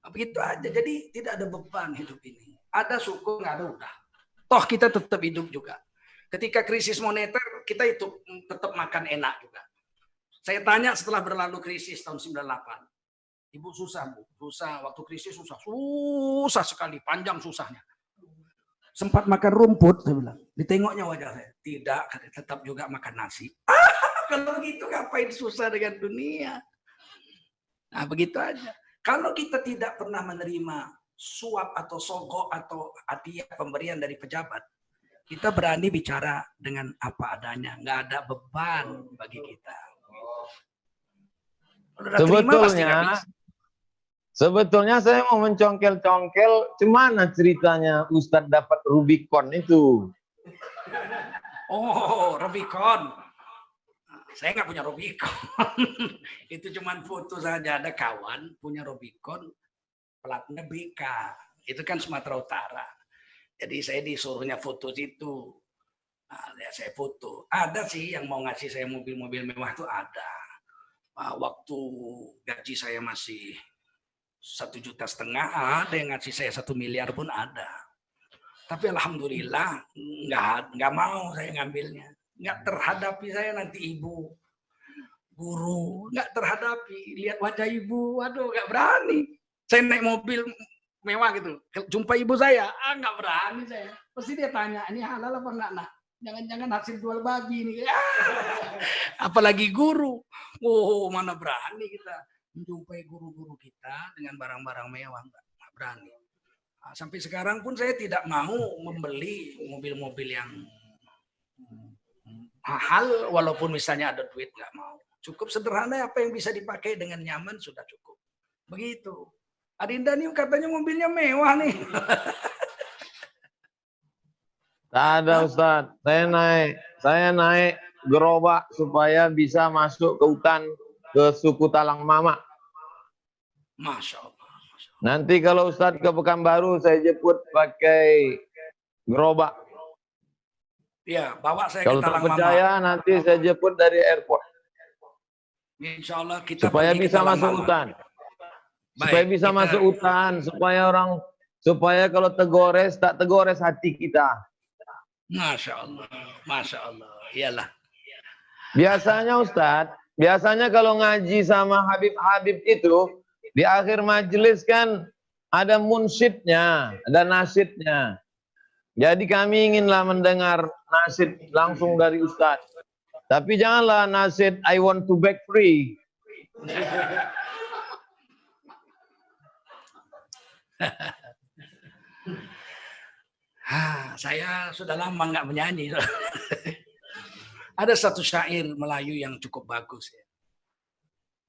Begitu aja. Jadi tidak ada beban hidup ini. Ada syukur, nggak ada udah. Toh kita tetap hidup juga. Ketika krisis moneter, kita itu tetap makan enak juga. Saya tanya setelah berlalu krisis tahun 98. Ibu susah, Bu. Susah, waktu krisis susah. Susah sekali, panjang susahnya. Sempat makan rumput, saya bilang. Ditengoknya wajah saya. Tidak, tetap juga makan nasi. Kalau begitu ngapain susah dengan dunia? Nah, begitu aja. Kalau kita tidak pernah menerima suap atau sogok atau hadiah pemberian dari pejabat, kita berani bicara dengan apa adanya, nggak ada beban bagi kita. Sebetulnya saya mau mencongkel-congkel, gimana ceritanya Ustadz dapat Rubicon itu? Oh, Rubicon. Saya nggak punya Rubicon. Itu cuma foto saja. Ada kawan punya Rubicon, platnya BK. Itu kan Sumatera Utara. Jadi saya disuruhnya foto situ. Nah, ya saya foto. Ada sih yang mau ngasih saya mobil-mobil mewah itu ada. Waktu gaji saya masih 1,5 juta, ada yang ngasih saya 1 miliar pun ada. Tapi alhamdulillah nggak mau saya ngambilnya. Nggak terhadapi saya nanti ibu, guru, nggak terhadapi. Lihat wajah ibu, waduh nggak berani. Saya naik mobil mewah gitu, jumpa ibu saya, nggak berani saya. Pasti dia tanya, ini halal apa enggak, nak? Jangan-jangan hasil jual babi ini. Apalagi guru. Oh, mana berani kita menjumpai guru-guru kita dengan barang-barang mewah, enggak berani. Nah, sampai sekarang pun saya tidak mau membeli mobil-mobil yang mahal, walaupun misalnya ada duit, nggak mau. Cukup sederhana, apa yang bisa dipakai dengan nyaman sudah cukup. Begitu. Adinda nih katanya mobilnya mewah nih. Tak ada Ustadz, saya naik gerobak supaya bisa masuk ke hutan, ke suku Talang Mama. Masya Allah. Nanti kalau Ustadz ke Pekanbaru, saya jemput pakai gerobak. Ya, bawa saya kalau ke Talang Mama. Kalau tak percaya, nanti saya jemput dari airport. Insya Allah kita supaya pergi ke bisa dalam masuk malam. hutan. Baik, Supaya bisa kita- masuk hutan, supaya kalau tegores tak tegores hati kita. Masya Allah, Masya Allah, iyalah. Biasanya Ustadz, biasanya kalau ngaji sama Habib-Habib itu di akhir majelis kan ada munsyidnya, ada nasyidnya. Jadi kami inginlah mendengar nasyid langsung dari Ustadz. Tapi janganlah nasyid I want to back free. Saya sudah lama nggak menyanyi. Ada satu syair Melayu yang cukup bagus. Ya.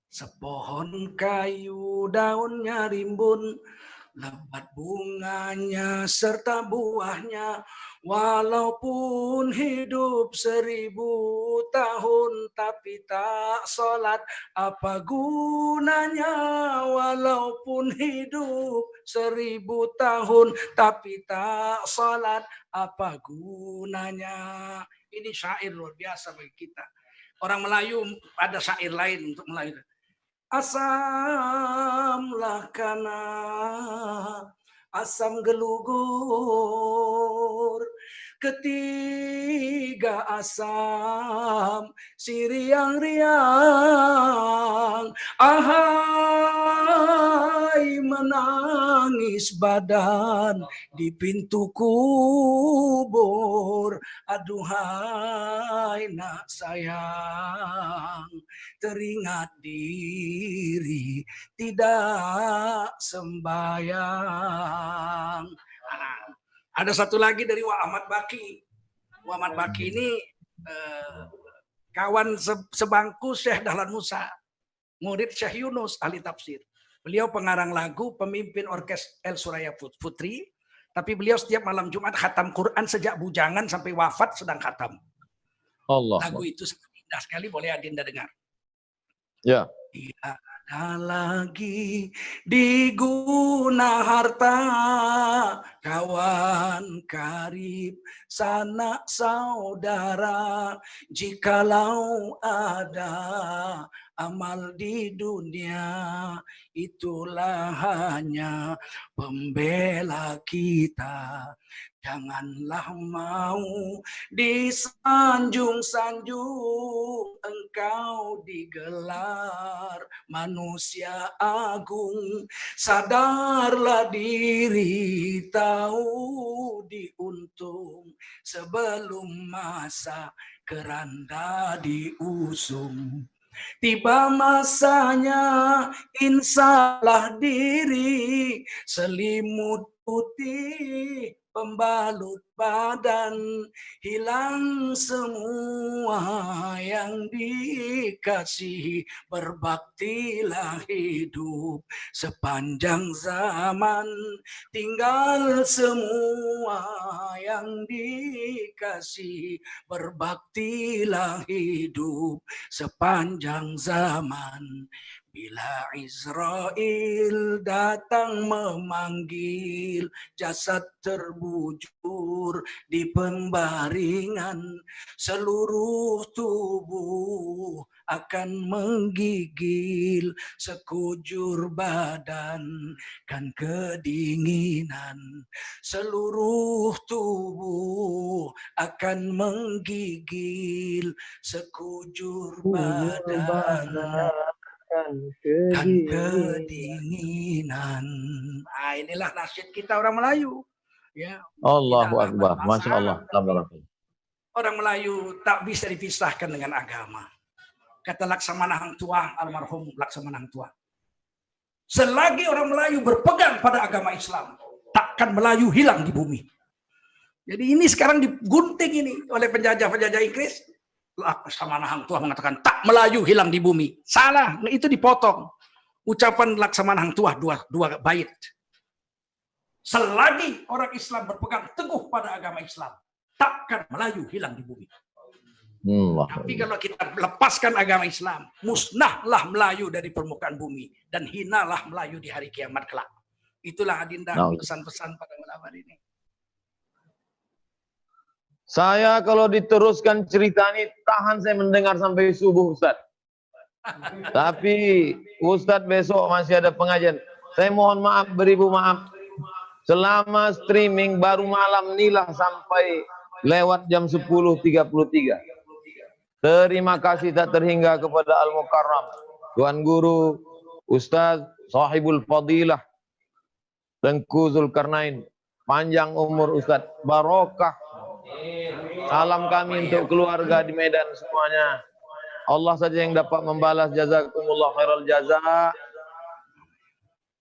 Sepohon kayu daunnya rimbun, lebat bunganya serta buahnya, walaupun hidup 1000 tahun tapi tak sholat, apa gunanya? Walaupun hidup 1000 tahun tapi tak sholat, apa gunanya? Ini syair luar biasa bagi kita. Orang Melayu ada syair lain untuk Melayu. Asamlah kana asam gelugur, ketiga asam si riang-riang, ahai menangis badan di pintu kubur, aduhai nak sayang, teringat diri tidak sembayang. Ada satu lagi dari Wah Ahmad Baki. Wah Ahmad Baki ini kawan sebangku Syekh Dahlan Musa, murid Syekh Yunus ahli tafsir. Beliau pengarang lagu, pemimpin orkes El Suraya Putri, tapi beliau setiap malam Jumat khatam Quran sejak bujangan sampai wafat sedang khatam. Allah. Lagu itu indah sekali, boleh Adinda dengar. Ya. Tiada lagi diguna harta, kawan karib sanak saudara, jikalau ada amal di dunia, itulah hanya pembela kita. Janganlah mau disanjung-sanjung, engkau digelar manusia agung. Sadarlah diri, tahu diuntung, sebelum masa keranda diusung. Tiba masanya insyalah diri, selimut putih pembalut badan, hilang semua yang dikasihi, berbaktilah hidup sepanjang zaman, tinggal semua yang dikasihi, berbaktilah hidup sepanjang zaman. Bila Israel datang memanggil, jasad terbujur di pembaringan, seluruh tubuh akan menggigil, sekujur badan kan kedinginan, seluruh tubuh akan menggigil, sekujur badan kan kedinginan. Nah, inilah nasyid kita orang Melayu. Ya. Allahu Akbar. Masya Allah. Orang Melayu tak bisa dipisahkan dengan agama. Kata Laksamana Hang Tuah, almarhum Laksamana Hang Tuah. Selagi orang Melayu berpegang pada agama Islam, takkan Melayu hilang di bumi. Jadi ini sekarang digunting ini oleh penjajah-penjajah Inggris. Laksamana Hang Tuah mengatakan tak Melayu hilang di bumi. Salah, itu dipotong. Ucapan Laksamana Hang Tuah dua bait. Selagi orang Islam berpegang teguh pada agama Islam, takkan Melayu hilang di bumi. Tapi kalau kita lepaskan agama Islam, musnahlah Melayu dari permukaan bumi dan hinalah Melayu di hari kiamat kelak. Itulah Adinda pesan-pesan pada malam hari ini. Saya kalau diteruskan cerita ini, tahan saya mendengar sampai subuh, Ustaz. Tapi Ustadz besok masih ada pengajian. Saya mohon maaf, beribu maaf. Selama streaming baru malam inilah sampai lewat jam 10.33. Terima kasih tak terhingga kepada Al-Mukarram, Tuan Guru, Ustadz, Sahibul Fadilah, Tengku Zulkarnain. Panjang umur Ustadz, barokah. Salam kami untuk keluarga di Medan semuanya. Allah saja yang dapat membalas, jazakumullah khairal jaza.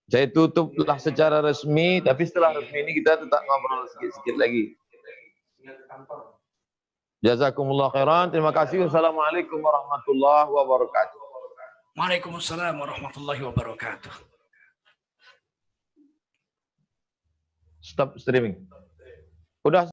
Saya tutuplah secara resmi, tapi setelah resmi ini kita tetap ngobrol sikit-sikit lagi. Jazakumullah khairan. Terima kasih. Wassalamualaikum warahmatullahi wabarakatuh. Waalaikumsalam warahmatullahi wabarakatuh. Stop streaming. Udah.